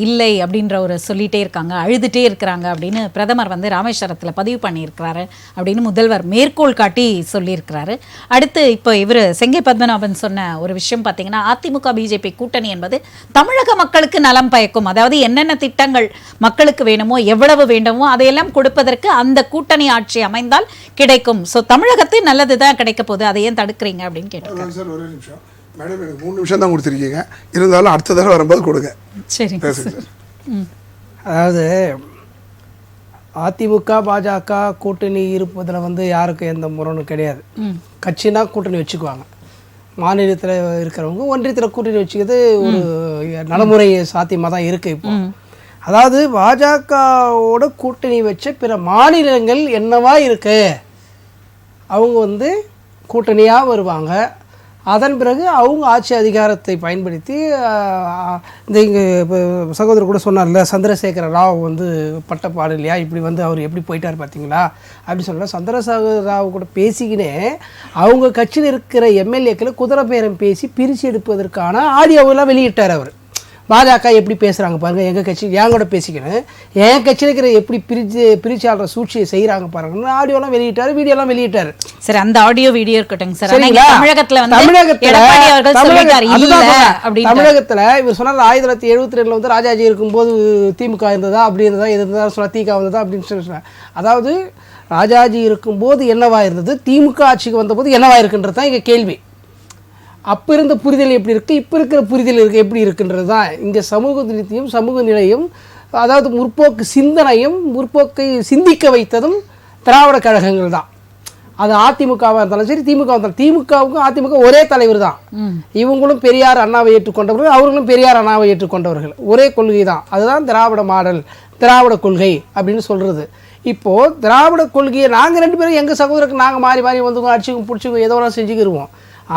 இல்லை அப்படின்ற ஒரு சொல்லிகிட்டே இருக்காங்க, அழுதுகிட்டே இருக்கிறாங்க அப்படின்னு பிரதமர் ராமேஸ்வரத்தில் பதிவு பண்ணியிருக்கிறாரு அப்படின்னு முதல்வர் மேற்கோள் காட்டி சொல்லியிருக்கிறாரு. அடுத்து இப்போ இவர் செங்கை பத்மநாபன் சொன்ன ஒரு விஷயம் பார்த்தீங்கன்னா, அதிமுக பிஜேபி கூட்டணி என்பது தமிழக மக்களுக்கு நலம் பயக்கும். அதாவது என்னென்ன திட்டங்கள் மக்களுக்கு வேணுமோ, எவ்வளவு வேண்டுமோ அதையெல்லாம் கொடுப்பதற்கு அந்த கூட்டணி ஆட்சி அமைந்தால் கிடைக்கும். ஸோ தமிழகத்து நல்லது தான் கிடைக்க போகுது, அதை ஏன் தடுக்கிறீங்க அப்படின்னு கேட்டிருக்காங்க. மேடம் எனக்கு 3 நிமிஷம் தான் கொடுத்துருக்கீங்க, இருந்தாலும் அடுத்த தடவை வரும்போது கொடுங்க. சரி. அதாவது அதிமுக பாஜக கூட்டணி இருப்பதில் யாருக்கும் எந்த முரணும் கிடையாது. கட்சினா கூட்டணி வச்சுக்குவாங்க. மாநிலத்தில் இருக்கிறவங்க ஒன்றியத்தில் கூட்டணி வச்சுக்கிறது ஒரு நடைமுறை சாத்தியமாக தான் இருக்குது இப்போ. அதாவது பாஜகவோட கூட்டணி வச்ச பிற மாநிலங்கள் என்னவா இருக்கு, அவங்க கூட்டணியாக வருவாங்க. அதன் பிறகு அவங்க ஆட்சி அதிகாரத்தை பயன்படுத்தி இந்த இங்கே இப்போ சகோதரர் கூட சொன்னார்ல, சந்திரசேகர ராவ் வந்து பட்டப்பாடு இல்லையா, இப்படி வந்து அவர் எப்படி போயிட்டார் பார்த்தீங்களா அப்படின்னு சொன்னால், சந்திரசேகர ராவ் கூட பேசிக்கினே அவங்க கட்சியில் இருக்கிற எம்எல்ஏக்களை குதிரை பேரம் பேசி பிரித்து எடுப்பதற்கான ஆடியோவெல்லாம் வெளியிட்டார் அவர். பாஜக எப்படி பேசுகிறாங்க பாருங்கள், எங்கள் கட்சி என் கூட பேசிக்கணும், என் கட்சியில் இருக்கிற எப்படி பிரிச்சு ஆடுற சூழ்ச்சியை செய்கிறாங்க பாருங்கன்னு ஆடியோலாம் வெளியிட்டார், வீடியோலாம் வெளியிட்டார். சரி, அந்த ஆடியோ வீடியோ இருக்கட்டும் சார். சரிங்களா? தமிழகத்தில் இவர் சொன்னார் 1972 வந்து ராஜாஜி இருக்கும்போது திமுக இருந்ததா, அப்படி இருந்ததா, இது இருந்ததா சொன்னா திக வந்ததா அப்படின்னு சொன்னார். அதாவது ராஜாஜி இருக்கும்போது என்னவா இருந்தது, திமுக ஆட்சிக்கு வந்தபோது என்னவா இருக்குன்றது தான் இங்கே கேள்வி. அப்போ இருந்த புரிதல் எப்படி இருக்குது, இப்போ இருக்கிற புரிதல் எப்படி இருக்குன்றது தான் இங்கே சமூக நீதியும் சமூக நிலையும், அதாவது முற்போக்கு சிந்தனையும் முற்போக்கை சிந்திக்க வைத்ததும் திராவிட கழகங்கள் தான். அது அதிமுகவாக இருந்தாலும் சரி, திமுக இருந்தாலும், திமுகவுக்கும் அதிமுக ஒரே தலைவர் தான். இவங்களும் பெரியார் அண்ணாவை ஏற்றுக்கொண்டவர்கள், அவர்களும் பெரியார் அண்ணாவை ஏற்றுக்கொண்டவர்கள், ஒரே கொள்கை தான். அதுதான் திராவிட மாடல், திராவிட கொள்கை அப்படின்னு சொல்கிறது. இப்போது திராவிட கொள்கையை நாங்கள் 2 பேரும் எங்கள் சகோதரருக்கு நாங்கள் மாறி மாறி வந்துக்கோம், அடிச்சுக்கும் பிடிச்சிக்கும், ஏதோ ஒன்று செஞ்சுக்கிடுவோம்.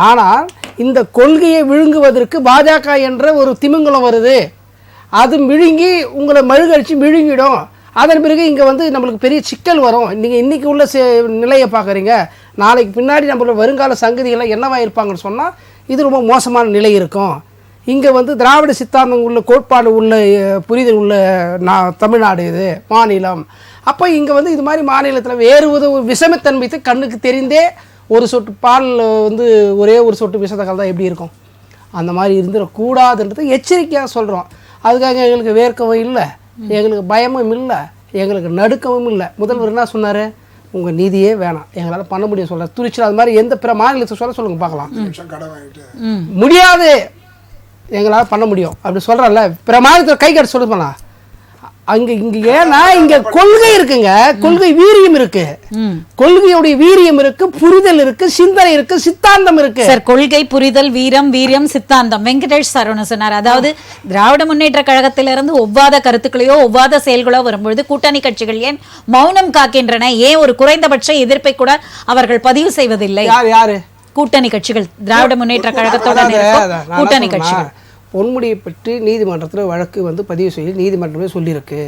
ஆனால் இந்த கொள்கையை விழுங்குவதற்கு பாஜக என்ற ஒரு திமிங்கலம் வருது, அது விழுங்கி உங்களை மழுகடிச்சு விழுங்கிடும். அதன் பிறகு இங்கே வந்து நம்மளுக்கு பெரிய சிக்கல் வரும். நீங்கள் இன்றைக்கி உள்ள நிலையை பார்க்குறீங்க, நாளைக்கு பின்னாடி நம்மளோட வருங்கால சங்கதிகள்லாம் என்னவா இருப்பாங்கன்னு சொன்னால் இது ரொம்ப மோசமான நிலை இருக்கும். இங்கே வந்து திராவிட சித்தாந்தம் உள்ள கோட்பாடு உள்ள புரிதல் உள்ள தமிழ்நாடு இது மாநிலம். அப்போ இங்கே வந்து இது மாதிரி மாநிலத்தில் வேறு ஒரு விஷமத்தன்மைத்து கண்ணுக்கு தெரிந்தே ஒரு சொட்டு பால் வந்து ஒரே ஒரு சொட்டு விஷத்தை கலந்தா எப்படி இருக்கும், அந்த மாதிரி இருந்துடக்கூடாதுன்றது எச்சரிக்கையாக சொல்கிறோம். அதுக்காக எங்களுக்கு வேர்க்கவும் இல்லை, எங்களுக்கு பயமும் இல்லை, எங்களுக்கு நடுக்கவும் இல்லை. முதல்வர் என்ன சொன்னார், உங்கள் நீதியே வேணாம், எங்களால் பண்ண முடியும் சொல்ல துணிச்சல். அது மாதிரி எந்த பிற மாநிலத்தை சொல்லுங்கள் பார்க்கலாம். முடியாது, எங்களால் பண்ண முடியும் அப்படி சொல்கிறல்ல, பிற மாநிலத்தில் கை கட்ட சொல்லுப்பா. இங்க ஏன்னா இங்க கொள்கை இருக்குங்க, கொள்கை வீரியம் இருக்கு, கொள்கையுடைய வீரியம் இருக்கு, புரிதல் இருக்கு, சிந்தனை இருக்கு, சித்தாந்தம் இருக்கு. சார், கொள்கை, புரிதல், வீரியம், சித்தாந்தம். வெங்கடேஷ் சார் ஒன்று சொன்னார், அதாவது திராவிட முன்னேற்ற கழகத்திலிருந்து ஒவ்வாத கருத்துக்களையோ ஒவ்வாத செயல்களோ வரும்பொழுது கூட்டணி கட்சிகள் ஏன் மௌனம் காக்கின்றன, ஏன் ஒரு குறைந்தபட்ச எதிர்ப்பை கூட அவர்கள் பதிவு செய்வதில்லை? யாரு கூட்டணி கட்சிகள், திராவிட முன்னேற்ற கழகத்தோட கூட்டணி கட்சிகள். பொன்முடியை பற்றி நீதிமன்றத்தில் வழக்கு வந்து பதிவு செய்ய நீதிமன்றமே சொல்லியிருக்கு.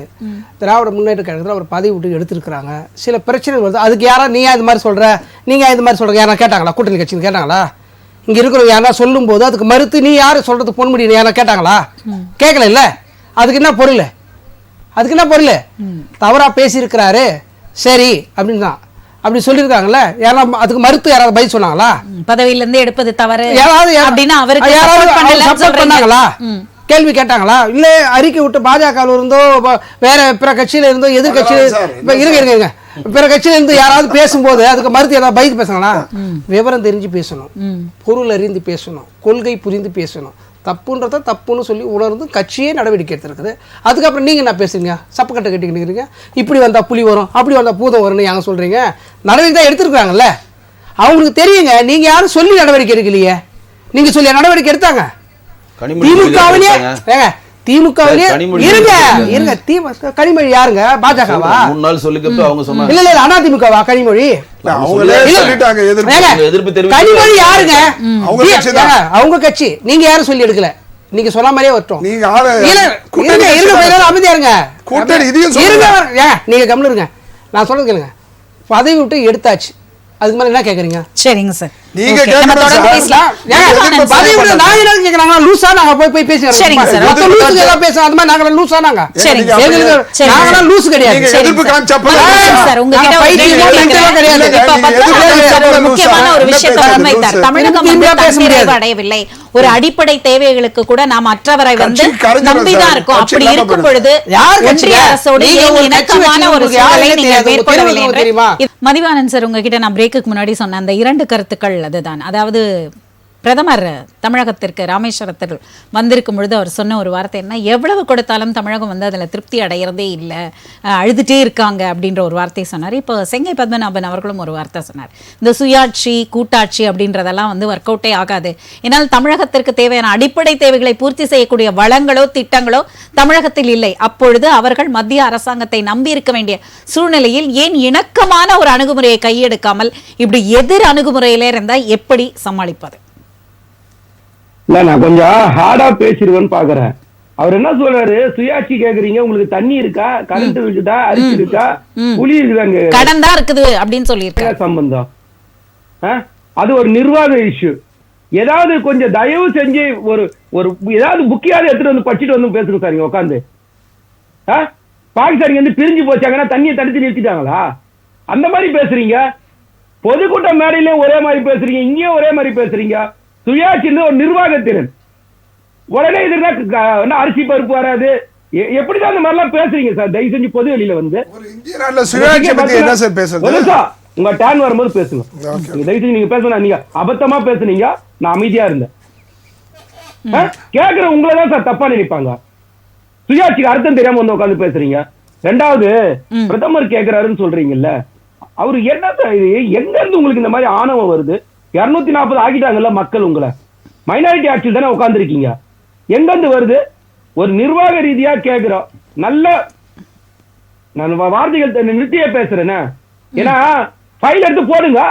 திராவிட முன்னேற்ற கழகத்தில் அவர் பதவி விட்டு எடுத்துருக்குறாங்க. சில பிரச்சனை வருது, அதுக்கு யாரா நீ இது மாதிரி சொல்கிற, நீங்கள் இது மாதிரி சொல்கிற யாரா கேட்டாங்களா, கூட்டணி கட்சின்னு கேட்டாங்களா? இங்கே இருக்கிறவங்க யாரா சொல்லும்போது அதுக்கு மறுத்து நீ யார் சொல்கிறது பொன்முடி யாரா கேட்டாங்களா? கேட்கல இல்லை. அதுக்கு என்ன பொருள், தவறாக பேசியிருக்கிறாரு சரி அப்படின்னு தான் அப்படி சொல்லியிருக்காங்கல்ல. யாராவது அதுக்கு மறுத்து யாராவது பதில் சொன்னாங்களா? பதவியிலிருந்து எடுப்பது தவறு யாராவது அப்படின்னா அவருக்கு சப்போர்ட் பண்ணாங்களா? கேள்வி கேட்டாங்களா? இல்லை அறிக்கை விட்டு பாஜக இருந்தோ வேற பிற கட்சியில இருந்தோ எதிர்கட்சியில இருங்க பிற கட்சியில இருந்து யாராவது பேசும்போது அதுக்கு மறுத்து ஏதாவது பதில் பேசுங்களா? விவரம் தெரிஞ்சு பேசணும், பொருள் அறிந்து பேசணும், கொள்கை புரிந்து பேசணும். தப்புன்றத தப்புன்னு சொல்லி உணர்ந்து கட்சியே நடவடிக்கை எடுத்துருக்குது. அதுக்கப்புறம் நீங்கள் என்ன பேசுறீங்க, சப்பு கட்டை கட்டிக்கிட்டு இப்படி வந்தால் புலி வரும், அப்படி வந்தால் பூதம் வரும்னு ஏங்க சொல்கிறீங்க? நடவடிக்கை தான் எடுத்துருக்காங்கல்ல, அவங்களுக்கு தெரியுங்க. நீங்கள் யாரும் சொல்லி நடவடிக்கை எடுக்கலையே, நீங்கள் சொல்லி நடவடிக்கை எடுத்தாங்க. திமுகவிலே இருங்க கனிமொழி யாருங்க, பாஜகவா? 3 நாள் சொல்லிக்கிட்டு அவங்க சொன்னாங்க. இல்ல அதிமுகவா கனிமொழி? கனிமொழி யாருங்க? அவங்க கட்சி. நீங்க யாரும் சொல்லி எடுக்கல, நீங்க சொன்ன மாதிரியே வரட்டும். அமைதியா இருங்க, நீங்க கம்முனு இருங்க. நான் சொல்றது கேளுங்க, பதவி விட்டு எடுத்தாச்சு, அதுக்கு மேல என்ன கேக்குறீங்க? சரிங்க சார், நீங்க லூசா நாங்க போய் பேசுறோம். சரிங்க சார், லூசா பேசுறோம், அந்த மாதிரி நாங்க லூசா நாங்க. சரிங்க நாங்க லூசு கிடையாது. எதிர்ப்பு காமிச்சப்ப சார் உங்ககிட்ட ஒரு முக்கியமான ஒரு விஷயத்தை முன்வைத்தார். தமிழகம் தன்னிறைவு அடையவில்லை, ஒரு அடிப்படை தேவைகளுக்கு கூட நாம் மற்றவரை வந்து நம்பிதான் இருக்கோம். அப்படி இருக்கும் பொழுது ஒன்றிய அரசோடு இணக்கமான ஒரு சூழலை நீங்க மேற்கொள்ளவில்லை என்று மதிவானன் சார் உங்ககிட்ட நான் பிரேக்குக்கு முன்னாடி சொன்ன அந்த 2 கருத்துக்கள் அதுதான். அதாவது பிரதமர் தமிழகத்திற்கு ராமேஸ்வரத்தில் வந்திருக்கும் பொழுது அவர் சொன்ன ஒரு வார்த்தை என்ன, எவ்வளவு கொடுத்தாலும் தமிழகம் வந்து அதில் திருப்தி அடைகிறதே இல்லை, அழுதுகிட்டே இருக்காங்க அப்படின்ற ஒரு வார்த்தையை சொன்னார். இப்போ செங்கை பத்மநாபன் அவர்களும் ஒரு வார்த்தை சொன்னார், இந்த சுயாட்சி கூட்டாட்சி அப்படின்றதெல்லாம் வந்து ஒர்க் அவுட்டே ஆகாது, ஏன்னால் தமிழகத்திற்கு தேவையான அடிப்படை தேவைகளை பூர்த்தி செய்யக்கூடிய வளங்களோ திட்டங்களோ தமிழகத்தில் இல்லை. அப்பொழுது அவர்கள் மத்திய அரசாங்கத்தை நம்பி இருக்க வேண்டிய சூழ்நிலையில் ஏன் இணக்கமான ஒரு அணுகுமுறையை கையெடுக்காமல் இப்படி எதிர் அணுகுமுறையிலே இருந்தால் எப்படி சமாளிப்பது? இல்ல நான் கொஞ்சம் ஹார்டா பேசிடுவேன்னு பாக்குறேன். அவர் என்ன சொல்றாரு, சுயாட்சி கேக்குறீங்க, உங்களுக்கு தண்ணி இருக்கா, கரண்ட் இருக்குதா, அரிசி இருக்கா, புளி இருக்குதாங்க, கடன் தான் இருக்குது அப்படின்னு சொல்லியிருக்காரு. சம்பந்தம் அது ஒரு நிர்வாக இஷ்யூ. ஏதாவது கொஞ்சம் தயவு செஞ்சு ஒரு ஒரு ஏதாவது புக்கியாவது எடுத்துட்டு வந்து படிச்சுட்டு வந்து பேசுங்க சார். இங்க உட்காந்து பாகிஸ்தான் வந்து பிரிஞ்சு போச்சாங்கன்னா தண்ணியை தடுத்து நிறுத்திட்டாங்களா? அந்த மாதிரி பேசுறீங்க. பொதுக்கூட்டம் மேடையிலே ஒரே மாதிரி பேசுறீங்க, இங்கேயும் ஒரே மாதிரி பேசுறீங்க. சுயாட்சி ஒரு நிர்வாகத்திறன். உடனே இதுனா அரிசி பருப்பு வராது, எப்படிதான் அந்த மாதிரி எல்லாம் பேசுறீங்க சார்? தயவு செஞ்சு பொது வெளியில வந்து உங்க டேன் வரும்போது பேசுங்க. தயவு செஞ்சு நீங்க பேசணும். நீங்க அபத்தமா பேசுனீங்க, நான் அமைதியா இருந்தேன். கேக்குற உங்களதான் சார் தப்பா நினைப்பாங்க. சுயாட்சிக்கு அர்த்தம் தெரியாம வந்து உட்காந்து பேசுறீங்க. ரெண்டாவது பிரதமர் கேக்குறாருன்னு சொல்றீங்கல்ல, அவரு என்ன எங்க இருந்து உங்களுக்கு இந்த மாதிரி ஆணவம் வருது? 240 ஆகிட்டாங்கல்ல மக்கள், உங்களை மைனாரிட்டி ஆட்சியில் தானே உட்கார்ந்து இருக்கீங்க. எங்க இருந்து வருது? ஒரு நிர்வாக ரீதியா கேட்கிறோம். நல்ல நான் வார்த்தைகள் நிறுத்தியே பேசுறேன்னு. ஏன்னா ஃபைல் எடுத்து போடுங்க,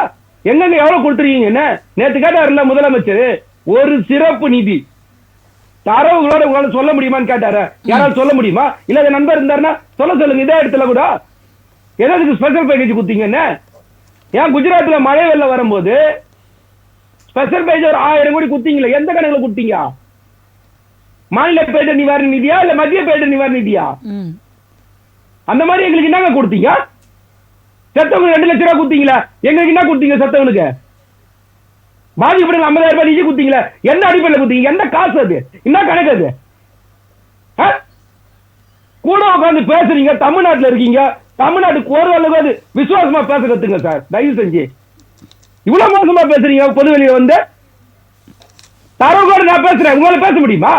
எங்கெங்க எவ்வளவு கொடுத்துருக்கீங்க. என்ன நேற்று கேட்டாருல்ல முதலமைச்சர், ஒரு சிறப்பு நிதி தரவுகளோட உங்களால சொல்ல முடியுமான்னு கேட்டாரு. யாராவது சொல்ல முடியுமா? இல்ல நண்பர் இருந்தாருன்னா சொல்லுங்க. இதே இடத்துல கூட ஏதாவது ஸ்பெஷல் பேக்கேஜ் கொடுத்தீங்கன்னு. ஏன் குஜராத்ல மழை வெள்ளம் வரும்போது ஸ்பெஷல் பேக்கேஜ் ஒரு 1000 கோடி கொடுத்தீங்களா? எந்த கணக்குல கொடுத்தீங்க? மாநில பேரிடர் நிவாரண நிதியா இல்ல மத்திய பேரிடர் நிவாரண நிதியா? அந்த மாதிரி எங்களுக்கு என்னங்க கொடுத்தீங்க? செத்தவங்களுக்கு 2 லட்சம் ரூபாய் கொடுத்தீங்களா? எங்களுக்கு என்ன கொடுத்தீங்க? செத்தவனுக்கு பாதிக்கப்பட்ட 50,000 ரூபாய் நிதி கொடுத்தீங்களா? என்ன அடிப்படையில் கொடுத்தீங்க? எந்த காசு அது? என்ன கணக்கு அது? கூட உட்காந்து பேசுறீங்க. தமிழ்நாட்டுல இருக்கீங்க, தமிழ்நாட்டுக்கு ஓரளவுக்கு அது விசுவாசமா பேச கத்துங்க சார். தயவு செஞ்சு இவ்வளவு மோசமா பேசுறீங்க. பொது வெளியில வந்து தரவுகளோட நான் பேசுறேன், உங்களால பேச முடியுமா?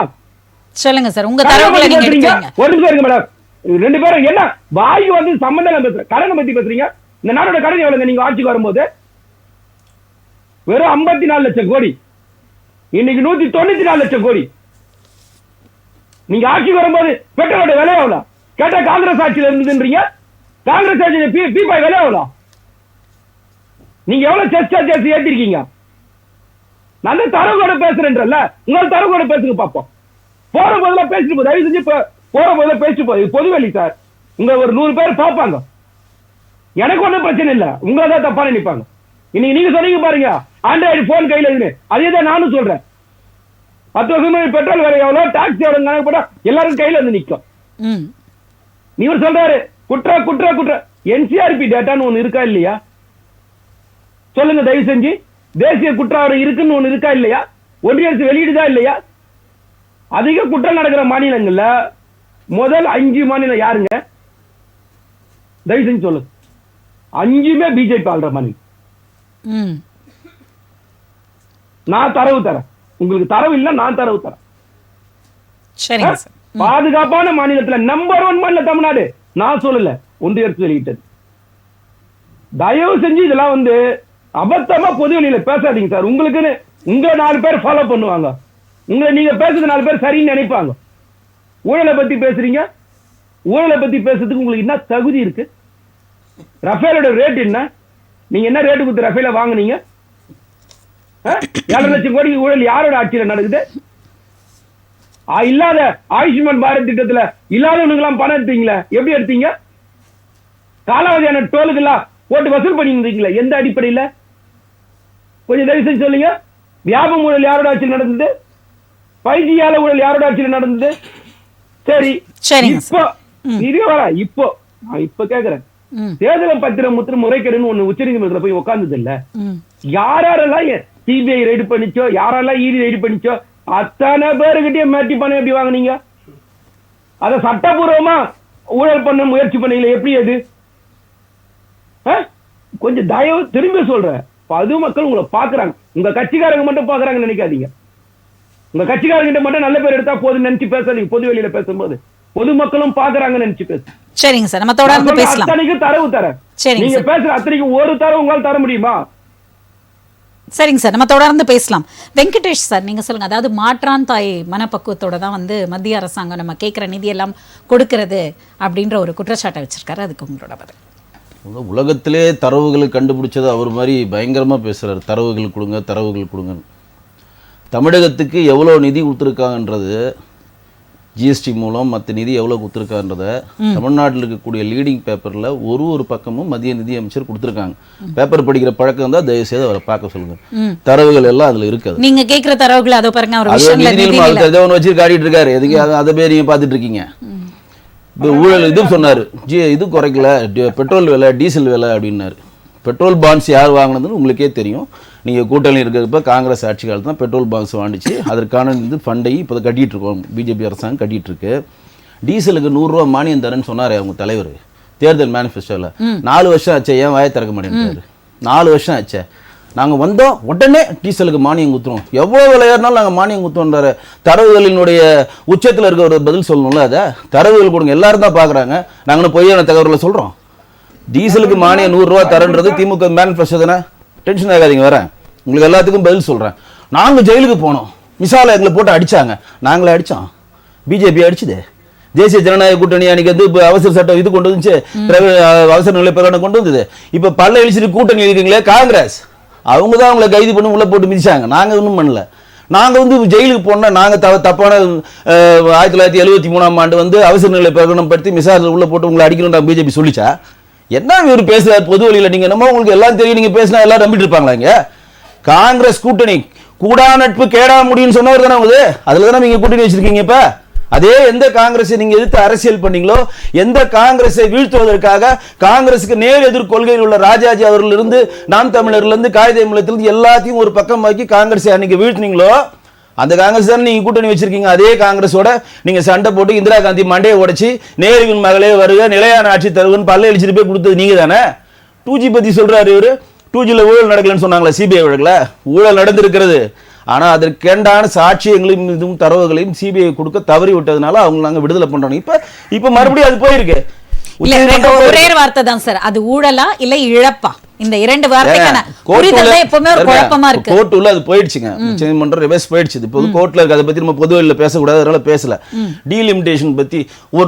சொல்லுங்க சார், உங்க தரவுகளை நீங்க எடுத்துங்க. ஒரு நிமிஷம் இருங்க மேடம். 2 பேரும் என்ன வாய்க்கு வந்து சம்பந்தம் பேசுறேன். கடனை பத்தி பேசுறீங்க. இந்த நாடோட கடன் எவ்வளவு? நீங்க ஆட்சிக்கு வரும்போது வெறும் 54 லட்சம் கோடி, இன்னைக்கு 194 லட்சம் கோடி. நீங்க ஆட்சிக்கு வரும்போது பெட்ரோலோட விலை எவ்வளவு? கேட்டா காங்கிரஸ் ஆட்சியில இருந்ததுன்றீங்க. காங்கிரஸ் ஆட்சியில பீப்பாய் விலை எவ்வளவு? நீங்க எவ்வளவு செஸ் ஏத்திருக்கீங்க? நல்ல தரவுகளோட பேசுறேன்றல்ல, உங்களால தரவுகளோட பேசுங்க பாப்போம். போற போதெல்லாம் பேசிட்டு போகுது. தயவு செஞ்சு போற போதெல்லாம் பேசிட்டு போகுது. பொதுவெளி சார், உங்க ஒரு 100 பேர் பார்ப்பாங்க. எனக்கு ஒன்றும் பிரச்சனை இல்லை, உங்களை தான் தப்பா நினைப்பாங்க. இன்னைக்கு நீங்க சொன்னீங்க பாருங்க, ஆண்ட்ராய்டு போன் கையில இருக்கு. அதே தான் நானும் சொல்றேன். 10 வருஷம் பெட்ரோல் விலை எவ்வளவு, டாக்ஸி எவ்வளவு கணக்கு போட்டா எல்லாரும் கையில வந்து நிற்கும். நீங்க சொல்றாரு குற்ற என்சிஆர்பி டேட்டான்னு ஒண்ணு இருக்கா இல்லையா? சொல்லுங்க தயவு செஞ்சு. தேசிய குற்றம் இருக்குன்னு ஒண்ணு இருக்கா இல்லையா? ஒன்றிய அரசு வெளியிடுதா இல்லையா? அதிக குற்றம் நடக்கிற மாநிலங்கள்ல முதல் 5 மாநிலம் யாருங்க? தயவு செஞ்சு சொல்லுங்க. 5மே பிஜேபி ஆள்ற மாநிலம். நான் தரவு தரேன், உங்களுக்கு தரவு இல்ல, நான் தரவு தரேன். பாதுகாப்பான மாநிலத்துல நம்பர் 1 மாநிலம் தமிழ்நாடு. நான் சொல்லல, ஒன்றிய அரசு வெளியிட்டது. தயவு செஞ்சு இதெல்லாம் வந்து அபத்தமா பொது வெளியில பேசாதீங்க சார். உங்களுக்குன்னு உங்களை 4 பேர் ஃபாலோ பண்ணுவாங்க. உங்களை நீங்க பேசுறது 4 பேர் சரின்னு நினைப்பாங்க. ஊழலை பத்தி பேசுறீங்க. ஊழலை பத்தி பேசுறதுக்கு உங்களுக்கு என்ன தகுதி இருக்கு? ரஃபேலோட ரேட் என்ன? நீங்க என்ன ரேட்டு கொடுத்து ரஃபேல வாங்குனீங்க? 7 லட்சம் கோடி ஊழல் யாரோட ஆட்சியில நடக்குது? இல்லாத ஆயுஷ்மான் பாரத் திட்டத்துல இல்லாதவனுக்கு பணம் எடுத்தீங்களா? எப்படி எடுத்தீங்க? காலாவதியான டோலுக்கு எல்லாம் போட்டு வசூல் பண்ணி இருந்தீங்களா? எந்த அடிப்படையில? கொஞ்சம் தயவு செஞ்சு சொல்லுங்க. வியாபம் ஊழல் யாரோட ஆட்சியில் நடந்தது? 5G ஊழல் யாரோட ஆட்சியில் நடந்தது? சரி, இப்போ இப்போ நான் இப்ப கேக்குறேன், தேர்தல் பத்திரம் முறைகேடுன்னு ஒண்ணு உச்சநீதிமன்றத்துல போய் உட்கார்ந்தது இல்ல? யாரெல்லாம் சிபிஐ ரெய்டு பண்ணிச்சோ, யாரெல்லாம் இடி ரெய்டு பண்ணிச்சோ, அத்தனை பேருக்கிட்டே மேட்டி பணம் எப்படி வாங்கினீங்க? அத சட்டபூர்வமா ஊழல் பண்ண முயற்சி பண்ணீங்களா? எப்படி அது? கொஞ்சம் தயவு திரும்பி சொல்றேன். பொதுமக்கள் உங்களை பாக்குறாங்க. உங்க கட்சிக்காரங்க மட்டும் பாக்குறாங்கன்னு நினைக்காதீங்க. உங்க கட்சிக்காரங்கிட்ட மட்டும் நல்ல பேர் எடுத்தா போதும் நினைச்சு பேசாதீங்க. பொது வெளியில பேசும்போது பொதுமக்களும் பாக்குறாங்கன்னு நினைச்சு பேசு. சரிங்க சார், நம்ம தொடர்ந்து பேசலாம். அத்தனைக்கு தரவு தரேன். நீங்க பேசுற அத்தனைக்கு ஒரு தரவு உங்களால் தர முடியுமா? சரிங்க சார், நம்ம தொடர்ந்து பேசலாம். வெங்கடேஷ் சார், நீங்க சொல்லுங்க. அதாவது மாற்றான் தாய் மனப்பக்குவத்தோட தான் வந்து மத்திய அரசாங்கம் நம்ம கேட்குற நிதியெல்லாம் கொடுக்கறது அப்படின்ற ஒரு குற்றச்சாட்டை வச்சிருக்காரு. அதுக்கு உங்களோட பதில்? உலகத்திலே தரவுகளை கண்டுபிடிச்சது அவர் மாதிரி பயங்கரமாக பேசுகிறார். தரவுகள் கொடுங்க, தரவுகள் கொடுங்க. தமிழகத்துக்கு எவ்வளோ நிதி கொடுத்துருக்காங்கன்றது, ஜிஎஸ்டி மூலம் மற்ற நிதி எவ்வளோ கொடுத்துருக்கான்றத தமிழ்நாட்டில் இருக்கக்கூடிய லீடிங் பேப்பரில் ஒரு பக்கமும் மத்திய நிதி அமைச்சர் கொடுத்துருக்காங்க. பேப்பர் படிக்கிற பழக்கம் தான் தயவு செய்து அவரை பார்க்க சொல்லுங்க. தரவுகள் எல்லாம் அதில் இருக்காது. நீங்க கேட்குற தரவுகள் அதை பாருங்க. அவர் ஒன்று வச்சு காட்டிட்டு இருக்காரு. எதுக்கு அதை பேர் நீங்கள் பார்த்துட்டு இருக்கீங்க? இப்போ ஊழல் இது சொன்னார், இது குறைக்கல, பெட்ரோல் விலை டீசல் விலை அப்படின்னாரு. பெட்ரோல் பாண்ட்ஸ் யார் வாங்கினதுன்னு உங்களுக்கே தெரியும். நீங்கள் கூட்டணி இருக்கிறப்ப காங்கிரஸ் ஆட்சி காலத்தில் தான் பெட்ரோல் பாண்ட்ஸ் வாங்கிச்சு. அதற்கான ஃபண்டை இப்போ கட்டிகிட்டு இருக்கோம், பிஜேபி அரசாங்கம் கட்டிகிட்டு இருக்கு. டீசலுக்கு 100 ரூபா மானியம் தரேன்னு சொன்னார் அவங்க தலைவர் தேர்தல் மேனிஃபெஸ்டோவில். 4 வருஷம் ஆச்சு, ஏன் வாயை திறக்க மாட்டேன்றாரு. 4 வருஷம் ஆச்சு, நாங்கள் வந்தோம் உடனே டீசலுக்கு மானியம் குத்துறோம், எவ்வளோ விலை ஏறினாலும் நாங்கள் மானியம் குத்துவோன்றாரு. தரவுகளினுடைய உச்சத்தில் இருக்க ஒரு பதில் சொல்லணும்ல. அதை தரவுகள் கொடுங்க, எல்லாரும் தான் பார்க்குறாங்க. நாங்கள் பொய்யான தகவலை சொல்கிறோம். டீசலுக்கு மானியம் 100 ரூபா தரன்றது திமுக மேனிஃபெஸ்டோ தானே. டென்ஷன் ஆகாதீங்க, வரேன் உங்களுக்கு எல்லாத்துக்கும் பதில் சொல்கிறேன். நாங்கள் ஜெயிலுக்கு போனோம், மிசாலை எங்களை போட்டு அடித்தாங்க, நாங்களே அடித்தோம், பிஜேபி அடிச்சுது. தேசிய ஜனநாயக கூட்டணி அன்றைக்கி வந்து இப்போ அவசர சட்டம் இது கொண்டு வந்துச்சு, அவசர நிலை பிரகடனம் கொண்டு வந்தது. இப்போ பல்ல இழிச்சிட்டு கூட்டணி இருக்கீங்களே காங்கிரஸ், அவங்க தான் அவங்களை கைது பண்ணி உள்ளே போட்டு மிதிச்சாங்க. நாங்கள் ஒன்றும் பண்ணல. நாங்கள் வந்து ஜெயிலுக்கு போனால் நாங்கள் தப்பான 1973ஆம் ஆண்டு வந்து அவசர நிலை பிரகடனம் படுத்தி மிசாரில் உள்ளே போட்டு உங்களை அடிக்கணும் பிஜேபி சொல்லிச்சா? என்ன இவர் பேசுறாரு பொது வழியில்? நீங்கள் என்னமோ உங்களுக்கு எல்லாம் தெரியும், நீங்கள் பேசினா எல்லாம் நம்பிட்டு இருப்பாங்களா? இங்கே காங்கிரஸ் கூட்டணி கூடா நட்பு கேடா முடியும்னு சொன்னவர் தானே அவங்க. அதில் தானே நீங்கள் கூட்டணி வச்சிருக்கீங்க. இப்போ அதே எந்த காங்கிரஸை நீங்கள் எதிர்த்து அரசியல் பண்ணீங்களோ, எந்த காங்கிரஸை வீழ்த்துவதற்காக காங்கிரஸுக்கு நேர் எதிர் கொள்கையில் உள்ள ராஜாஜி அவர்களிருந்து, நாம் தமிழர்லேருந்து, காகித மூலத்திலிருந்து எல்லாத்தையும் ஒரு பக்கம் ஆக்கி காங்கிரஸை அன்னைக்கு வீழ்த்தினீங்களோ, அந்த காங்கிரஸ் தானே நீங்கள் கூட்டணி வச்சிருக்கீங்க. அதே காங்கிரஸோட நீங்கள் சண்டை போட்டு இந்திரா காந்தி மண்டையை உடைச்சி நேருவின் மகளே வருக நிலையான ஆட்சி தருவன்னு பல்ல அழிச்சிட்டு போய் கொடுத்தது நீங்கள் தானே. 2G பற்றி சொல்கிறாரு இவர். 2Gயில் ஊழல் நடக்கலன்னு சொன்னாங்களா? சிபிஐ வழக்கில் ஊழல் நடந்திருக்கிறது. ஆனால் அதற்கேண்டான சாட்சியங்களையும் இதுவும் தரவுகளையும் சிபிஐ கொடுக்க தவறி விட்டதுனால அவங்க நாங்கள் விடுதலை பண்ணுறோம். இப்போ மறுபடியும் அது போயிருக்கு. ஒரே வார்த்தை தான் சார், அது ஊழலா இல்லை இழப்பா? இந்த 2 வார்த்தைக்கான புரிதல் எப்பவுமே ஒரு குழப்பமா இருக்கு. கோர்ட் உள்ள அது போயிடுச்சுங்க, உச்சநீதிமன்றம் ரிவர்ஸ் போயிடுச்சு. இப்போ கோர்ட்ல இருக்கு, அதை பத்தி நம்ம பொது வெளியில பேசக்கூடாது, அதனால பேசல. டீலிமிட்டேஷன் பத்தி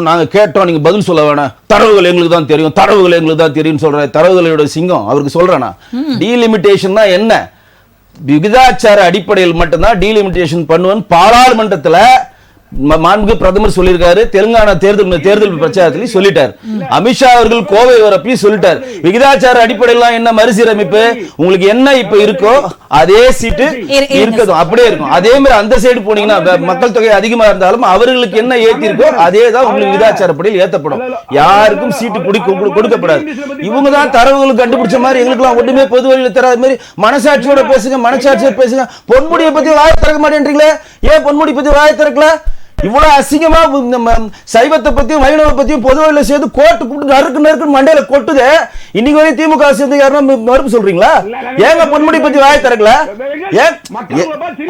நாங்க கேட்டோம், நீங்க பதில் சொல்ல வேணாம், தரவுகள் எங்களுக்கு தான் தெரியும், தரவுகள் எங்களுக்கு தான் தெரியும் சொல்ற தரவுகளோட சிங்கம் அவருக்கு சொல்றேனா? டீலிமிட்டேஷன் என்ன? விகிதாச்சார அடிப்படையில் மட்டும்தான் டீலிமிட்டேஷன் பண்ணுவேன் பாராளுமன்றத்துல மாண்புமிகு பிரதமர் சொல்லியிருக்காரு. தெலுங்கானா தேர்தல் பிரச்சாரத்தில் சொல்லிட்டார். அமித்ஷா அவர்கள் கோவை வரப்பி சொல்லிட்டார். விகிதாச்சார அடிப்படையில் என்ன மறுசீரமைப்பு உங்களுக்கு என்ன இப்ப இருக்கோ அதே சீட்டு இருக்கதும் அப்படியே இருக்கும். அதே மாதிரி அந்த சைடு போனீங்கன்னா மக்கள் தொகை அதிகமா இருந்தாலும் அவர்களுக்கு என்ன ஏத்தி இருக்கோ அதே தான் உங்களுக்கு விகிதாச்சாரப்படியில் ஏத்தப்படும். யாருக்கும் சீட்டு கொடுக்கப்படாது. இவங்க தான் தரவுகளுக்கு கண்டுபிடிச்ச மாதிரி எங்களுக்கு எல்லாம் ஒண்ணுமே பொது வழியில் தராத மாதிரி மனசாட்சியோட பேசுங்க, மனசாட்சியோட பேசுங்க. பொன்முடியை பத்தி வாய திறக்க மாட்டேன்றீங்களே, ஏன் பொன்முடி பத்தி வாய திறக்கல? இவ்வளவு அசிங்கமா சைவத்தை பத்தியும் வைணவ பத்தியும் பொதுவையில சேர்ந்து கோர்ட்டு கூப்பிட்டு நறுக்கு மண்டையில கொட்டுது. இன்னைக்கு வரையும் திமுக சேர்ந்து யாரும் மறுப்பு சொல்றீங்களா? ஏங்க பொன்முடி பத்தி வாய திறக்கல?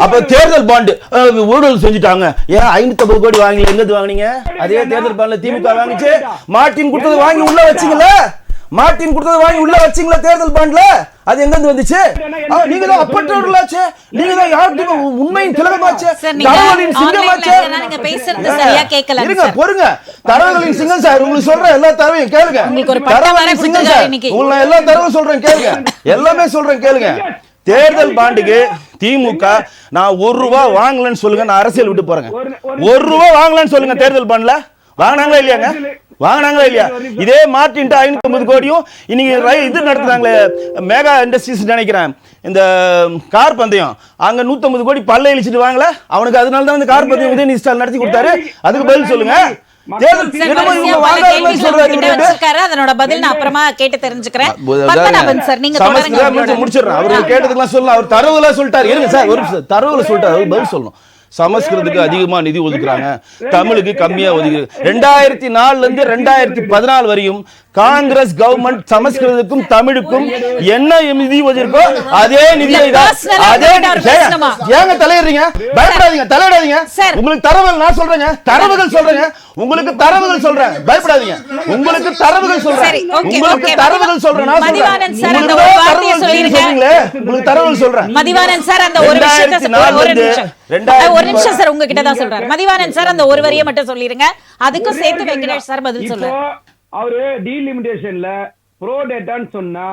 அப்ப தேர்தல் பாண்டு ஊழல் செஞ்சுட்டாங்க. ஏன் 550 கோடி வாங்கல? எங்க வாங்கினீங்க? அதே தேர்தல் பாண்டுல திமுக வாங்கிச்சு. மார்டின் கொடுத்தது வாங்கி உள்ள வச்சீங்களா? மார்டின் கொடுத்தது வாங்கி உள்ள வச்சீங்களா தேர்தல் பாண்ட்ல? அது எங்க இருந்து வந்துச்சு? நீங்க தான் அப்பற்றவர்களாச்சே, நீங்க தான் யாருக்கு உண்மையின் திலகமாச்சே, தரவுகளின் சிங்கமாச்சே. நீங்க பேசுறது சரியா கேட்கல. இருங்க பொறுங்க, தரவுகளின் சிங்கம் சார். உங்களுக்கு சொல்றேன் எல்லா தரவையும் கேளுங்க. தரவுகளின் சிங்கம் சார், உங்களுக்கு எல்லா தரவும் சொல்றேன் கேளுங்க, எல்லாமே சொல்றேன் கேளுங்க. தேர்தல் பாண்டுக்கு திமுக நான் 1 ரூபா வாங்கலன்னு சொல்லுங்க, நான் அரசியல் விட்டு போறேங்க. 1 ரூபா வாங்கலன்னு சொல்லுங்க. தேர்தல் பாண்டுல வாங்கினாங்களா இல்லையாங்க? வாங்கினாங்களா இல்லையா? இதே மார்டின் 550 கோடியும் இன்னைக்கு இது நடத்துறாங்களே மேகா இண்டஸ்ட்ரீஸ் நினைக்கிறேன், இந்த கார் பந்தயம் அங்க 150 கோடி பல்ல இழிச்சிட்டு வாங்கல அவனுக்கு. அதனால தான் இந்த கார் பந்தயம் உதயநிதி ஸ்டாலின் நடத்தி கொடுத்தாரு. அதுக்கு பதில் சொல்லுங்க. அதனோட பதில் நான் அப்புறமா கேட்டு தெரிஞ்சுக்கிறேன். முடிச்சிடுறேன். அவரு கேட்டதுக்கெல்லாம் சொல்லலாம். அவர் தரவுல சொல்லிட்டாரு. இருங்க சார், ஒரு தரவுல சொல்லிட்டாரு, பதில் சொல்லணும். சமஸ்கிருதத்துக்கு அதிகமா நிதி ஒதுக்குறாங்க, தமிழுக்கு கம்மியா ஒதுக்குறாங்க. 2004 இருந்து 2014 வரையும் காங்கிரஸ் கவர்மெண்ட் சமஸ்கிருதத்துக்கும் தமிழுக்கும் என்ன நிதி ஒதுக்கோ அதே நிதியை ஏங்க தலையிடுறீங்க? பயப்படாதீங்க, தலையிடாதீங்க. உங்களுக்கு தரவுகள் நான் சொல்றேங்க, தரவுகள் சொல்றேங்க, உங்களுக்கு தரவுகள் சொல்றேன், பயப்படாதீங்க. உங்களுக்கு தரவுகள் சொல்றேன், உங்களுக்கு தரவுகள் சொல்றேன். நான் உங்களுக்கு தரவுகள் சொல்றேன். மதிவாணன் சார் அந்த ஒரு நிமிஷம் சார் உங்ககிட்ட தான் சொல்றாரு. மதிவாணன் சார் அந்த ஒரு வரியை மட்டும் சொல்லிருங்க, அதுக்கும் சேர்த்து வெங்கடேஷ் சார் பதில் சொல்றாரு. அவரு டீலிமிட்டேஷன்ல ப்ரோ டேட்டான்னு சொன்னா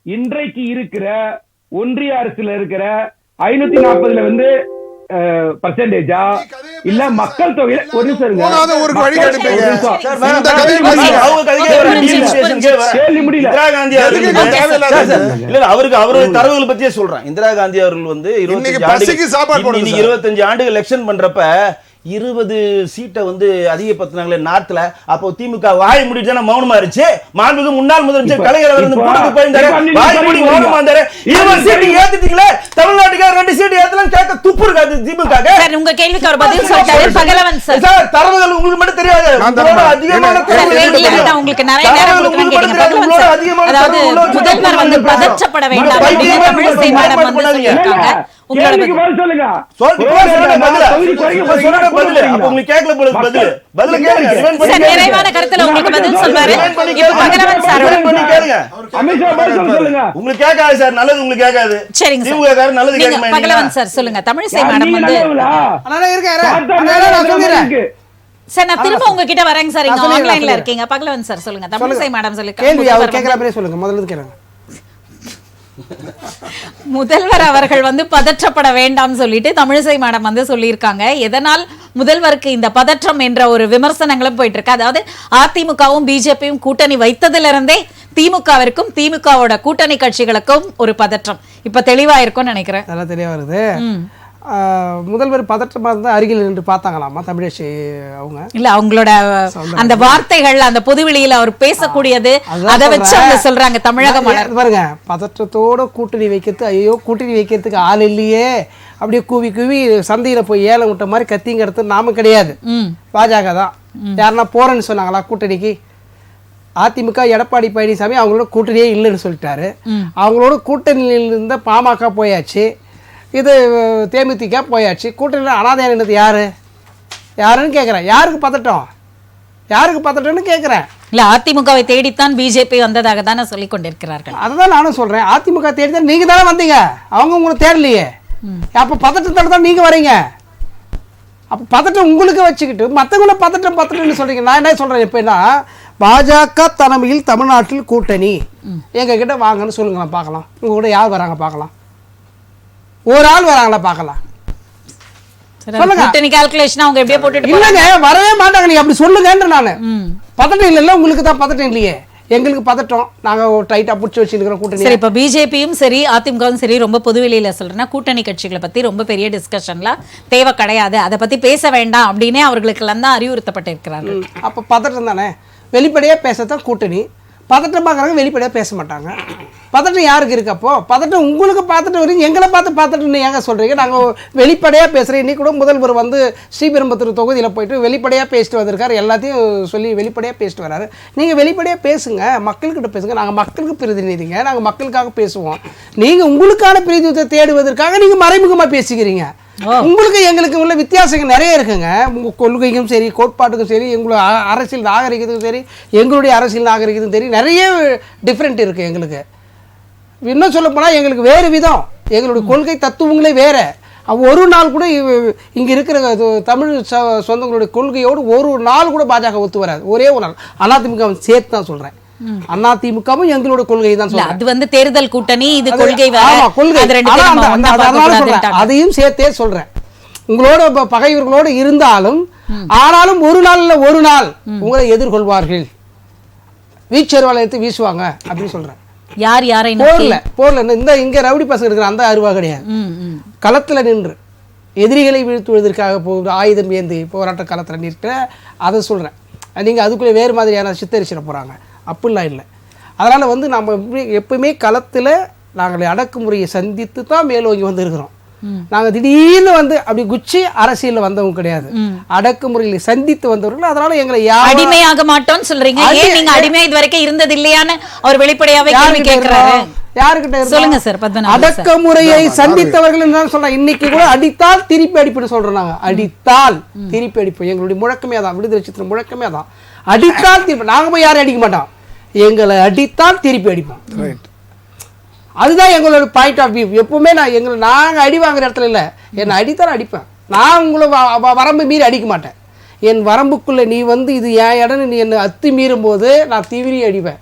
இன்றைக்கு இருக்கிற ஒன்றிய அரசுல இருக்கிற 540ல வந்து பர்சன்டேஜா இல்ல மக்கள் தொகையில ஒரு நிமிஷம் இருங்க. போகாத ஊருக்கு வழி காட்டுப்பீங்க. ஒரு நிமிஷம். சார், இந்த கதையை பேசுங்க. அவங்க கதைக்கே வர டிஎன்பிஎஸ்கே வர கேள்வி முடியல. இந்திரா காந்தி எதுக்கு அவர்கள் தேவையில்லாத சார், இல்ல அவருக்கு அவருடைய தரவுகள் பத்தியே சொல்றேன். இந்திரா காந்தி அவர்கள் வந்து இன்னைக்கு பசிக்கு சாப்பாடு போடுங்க இன்னைக்கு சார். 25 ஆண்டுகள் எலெக்ஷன் பண்றப்ப 20 சீட்டை வந்து அதிகப்படுத்தினாங்களே நார்த்ல. அப்போ திமுக வாய் மூடிட்டு மௌனமா இருந்துச்சு. மாண்புமிகு முன்னாள் முதலமைச்சர் கலைஞர் அவர் வந்து கூட்டத்துக்கு போயிருந்தாரு, வாய் மூடி மௌனமா இருந்தாரு. 20 சீட்டு ஏத்திட்டீங்களே, தமிழ்நாட்டுக்கு 2 சீட்டு ஏத்தலாம் கேட்க துப்பு இருக்காது திமுக. சார் உங்க கேள்விக்கு ஒரு பதில் சொல்லிட்டாரு பகலவன் சார். சார், தரவுகள் உங்களுக்கு மட்டும் தெரியாது. உங்களோட அதிகமான சார், தரவுகள் இல்ல, இல்ல, உங்களுக்கு நிறைய நேரம் கொடுக்குறேன் கேட்டீங்க. பகலவன் சார், அதாவது முதல்வர் வந்து பதற்றப்பட வேண்டாம் அப்படின்னு தமிழிசை மேடம் வந்து சொல்லியிருக்காங்க. உங்களோட கேள்விக்கு பதில் சொல்லுங்க. சார் நிறைவான கருத்துல உங்களுக்கு பதில் சொல்வாரு. இப்ப பகலவன் சார் அமித்ஷா பதில் சொல்லுங்க. உங்களுக்கு கேட்காது சார், நல்லது உங்களுக்கு கேட்காது. சரிங்க சார். திமுக காரர் நல்லது நீங்க கேட்க பகலவன் சார் சொல்லுங்க. தமிழிசை மேடம் நீங்க வந்து நல்லவங்களா? அதனால இருக்காரு பார்த்தா அதனால நான் சொல்லிடுறேன். இருக்கு. சார் நான் திரும்ப உங்ககிட்ட வரேங்க சார். இங்க நான் சொல்லிடுறேன், ஆன்லைன்ல சொல்லிடுறேன். இருக்கீங்க. பகலவன் சார் சொல்லுங்க. தமிழிசை மேடம் கேள்வி சொல்லிருக்காங்க. அவர் கேட்குற மாதிரியே சொல்லுங்க. முதல்ல இருந்து கேளுங்க. முதல்வர் அவர்கள் வந்து பதற்றப்பட வேண்டாம் சொல்லிட்டு தமிழிசை மேடம் வந்து சொல்லியிருக்காங்க. எதனால் முதல்வருக்கு இந்த பதற்றம் என்ற ஒரு விமர்சனங்களும் போயிட்டு இருக்கு. அதாவது அதிமுகவும் பிஜேபியும் கூட்டணி வைத்ததிலிருந்தே திமுகவிற்கும் திமுகவோட கூட்டணி கட்சிகளுக்கும் ஒரு பதற்றம் இப்ப தெளிவா இருக்கும்னு நினைக்கிறேன். நல்லா தெளிவா வருது. முதல்வர் பதற்றமா இருந்தா அருகில் நின்று பார்த்தாங்களாமா தமிழிசை அவங்க. இல்ல அவங்களோட அந்த வார்த்தைகள் அந்த பொதுவெளியில அவர் பேசக்கூடியது அதை வச்சு அவங்க சொல்றாங்க தமிழக மலர். பாருங்க, பதற்றத்தோட கூட்டணி வைக்கிறது, ஐயோ கூட்டணி வைக்கிறதுக்கு ஆள் இல்லையே அப்படியே கூவி கூவி சந்தையில போய் ஏலம் விட்ட மாதிரி கத்திங்கிறது நாம கிடையாது. பாஜக தான். யாருன்னா போறேன்னு சொன்னாங்களா கூட்டணிக்கு? அதிமுக எடப்பாடி பழனிசாமி அவங்களோட கூட்டணியே இல்லைன்னு சொல்லிட்டாரு. அவங்களோட கூட்டணியில் இருந்த பாமக போயாச்சு, இது தேமுதிக போயாச்சு. கூட்டணியில் அனாதையானது யாரு யாருன்னு கேட்குறேன். யாருக்கு பதட்டம், யாருக்கு பதட்டம்னு கேட்குறேன். இல்ல அதிமுகவை தேடித்தான் பிஜேபி வந்ததாக தானே சொல்லிக் கொண்டிருக்கிறார்கள். அதுதான் நானும் சொல்றேன். அதிமுக தேடி தான் நீங்க தானே வந்தீங்க, அவங்க உங்களை தேடலையே. அப்ப பதட்டத்தோட தான் நீங்க வரீங்க. அப்ப பதட்டம் உங்களுக்கு வச்சுக்கிட்டு மற்றவங்கள பதட்டம் பதட்டம்னு சொல்றீங்க. நான் என்ன சொல்றேன் எப்படின்னா, பாஜக தலைமையில் தமிழ்நாட்டில் கூட்டணி எங்க கிட்ட வாங்கன்னு சொல்லுங்களேன் பார்க்கலாம். உங்க கூட யார் வராங்க பார்க்கலாம்? ஒரு ஆள் வராங்களா பார்க்கலாம்? கூட்டணி கால்குலேஷன் அவங்க எப்படியே போட்டுட்டு இல்லங்க, வரவே மாட்டாங்க. நீங்க அப்படி சொல்லுங்கன்ற நானு. பதட்டம் இல்ல, உங்களுக்கு தான் பதட்டம் இல்லையே, எங்களுக்கு பதட்டம். நாங்க டைட்டா புடிச்சு வச்சிருக்கிறோம் கூட்டணி. சரி, இப்ப பிஜேபியும் சரி அதிமுகவும் சரி ரொம்ப பொதுவெளியில சொல்றேன்னா கூட்டணி கட்சிகளை பத்தி ரொம்ப பெரிய டிஸ்கஷன்லாம் தேவை கிடையாது, அதை பத்தி பேச வேண்டாம் அப்படின்னே அவர்களுக்கு எல்லாம் தான் அறிவுறுத்தப்பட்டிருக்கிறார்கள். அப்ப பதட்டம் தானே. வெளிப்படையா பேசத்தான் கூட்டணி. பதட்டம் பார்க்குறாங்க, வெளிப்படையாக பேச மாட்டாங்க. பதட்டம் யாருக்கு இருக்கப்போ? பதட்டம் உங்களுக்கு பார்த்துட்டு வரீங்க, எங்களை பார்த்து பார்த்துட்டு ஏங்க சொல்கிறீங்க? நாங்கள் வெளிப்படையாக பேசுகிறேன். இன்றைக்கி கூட முதல்வர் வந்து ஸ்ரீபெரும்புத்தூர் தொகுதியில் போயிட்டு வெளிப்படையாக பேசிட்டு வந்திருக்காரு. எல்லாத்தையும் சொல்லி வெளிப்படையாக பேசிட்டு வராரு. நீங்கள் வெளிப்படையாக பேசுங்க, மக்கள்கிட்ட பேசுங்க. நாங்கள் மக்களுக்கு பிரதிநிதிங்க, நாங்கள் மக்களுக்காக பேசுவோம். நீங்கள் உங்களுக்கான பிரதிநிதித்தை தேடுவதற்காக நீங்கள் மறைமுகமாக பேசிக்கிறீங்க. உங்களுக்கு எங்களுக்கு உள்ள வித்தியாசங்கள் நிறைய இருக்குங்க. உங்கள் கொள்கைக்கும் சரி, கோட்பாட்டுக்கும் சரி, எங்களோட அரசியல் நாகரிகத்துக்கும் சரி, எங்களுடைய அரசியல் நாகரிகத்துக்கும் சரி, நிறைய டிஃப்ரெண்ட் இருக்குது எங்களுக்கு. இன்னும் சொல்ல போனால் எங்களுக்கு வேறு விதம், எங்களுடைய கொள்கை தத்துவங்களே வேறு. ஒரு நாள் கூட இங்கே இருக்கிற தமிழ் சொந்தங்களுடைய கொள்கையோடு ஒரு நாள் கூட பாஜக ஒத்து வராது. ஒரே ஒரு நாள். அதிமுக சேர்த்து தான் சொல்கிறேன். அதிமுகவும் எங்களோட கொள்கை தான் சொல்றேன். அது வந்து தேர்தல் கூட்டணி, இது கொள்கை வேற. ஆமா, கொள்கை. அதையும் சேர்த்தே சொல்றேன். உங்களோட பகைவர்களோடு இருந்தாலும் ஆனாலும் ஒரு நாள் உங்களை எதிர்கொள்வார்கள், வீச்செருவாலை எடுத்து வீசுவாங்க அப்படின்னு சொல்றேன். யார் யாரை போர்ல இந்த இங்க ரவுடி பசங்க இருக்கிற அந்த அருவா கிடையாது. களத்துல நின்று எதிரிகளை வீழ்த்துவதற்காக ஆயுதம் ஏந்தி போராட்ட களத்துல நிற்கிற அதை சொல்றேன். நீங்க அதுக்குள்ளே வேறு மாதிரியான சித்தரிச்சிட போறாங்க. அப்படிலாம் இல்லை. அதனால் வந்து நம்ம எப்பவுமே களத்தில் நாங்கள் அடக்குமுறையை சந்தித்து தான் மேலோங்கி வந்துருக்கிறோம். நாங்கள் திடீர்னு வந்து அப்படி குச்சி அரசியலில் வந்தவங்க கிடையாது, அடக்குமுறைகளை சந்தித்து வந்தவர்கள். அதனால எங்களை அடிமையாக மாட்டோம்னு சொல்றீங்க. ஏன் நீங்க அடிமை இது வரைக்கும் இருந்தது இல்லையான்னு அவர் வெளிப்படையாவே கேள்வி கேட்கிறாரு. யாருக்கிட்ட சொல்லுங்க சார். அடக்குமுறையை சந்தித்தவர்கள் சொல்றாங்க. இன்னைக்கு கூட அடித்தால் திருப்பி அடிப்புன்னு சொல்றோம். நாங்க அடித்தால் திருப்பி அடிப்போம். எங்களுடைய முழக்கமே தான், விடுதலை சித்திர முழக்கமே தான். அடித்தால் திருப்பி. நாங்க போய் யாரும் அடிக்க மாட்டோம், எங்களை அடித்தால் திருப்பி அடிப்போம். அதுதான் எங்களோட பாயிண்ட் ஆஃப் வியூ. எப்பவுமே நாங்கள் அடி வாங்குற இடத்துல இல்லை, என்னை அடித்தான் அடிப்பேன். நான் உங்களை வரம்பு மீறி அடிக்க மாட்டேன். என் வரம்புக்குள்ள நீ வந்து இது என் இடம்னு நீ என்னை அத்து மீறும் போது நான் திமிரி அடிப்பேன்,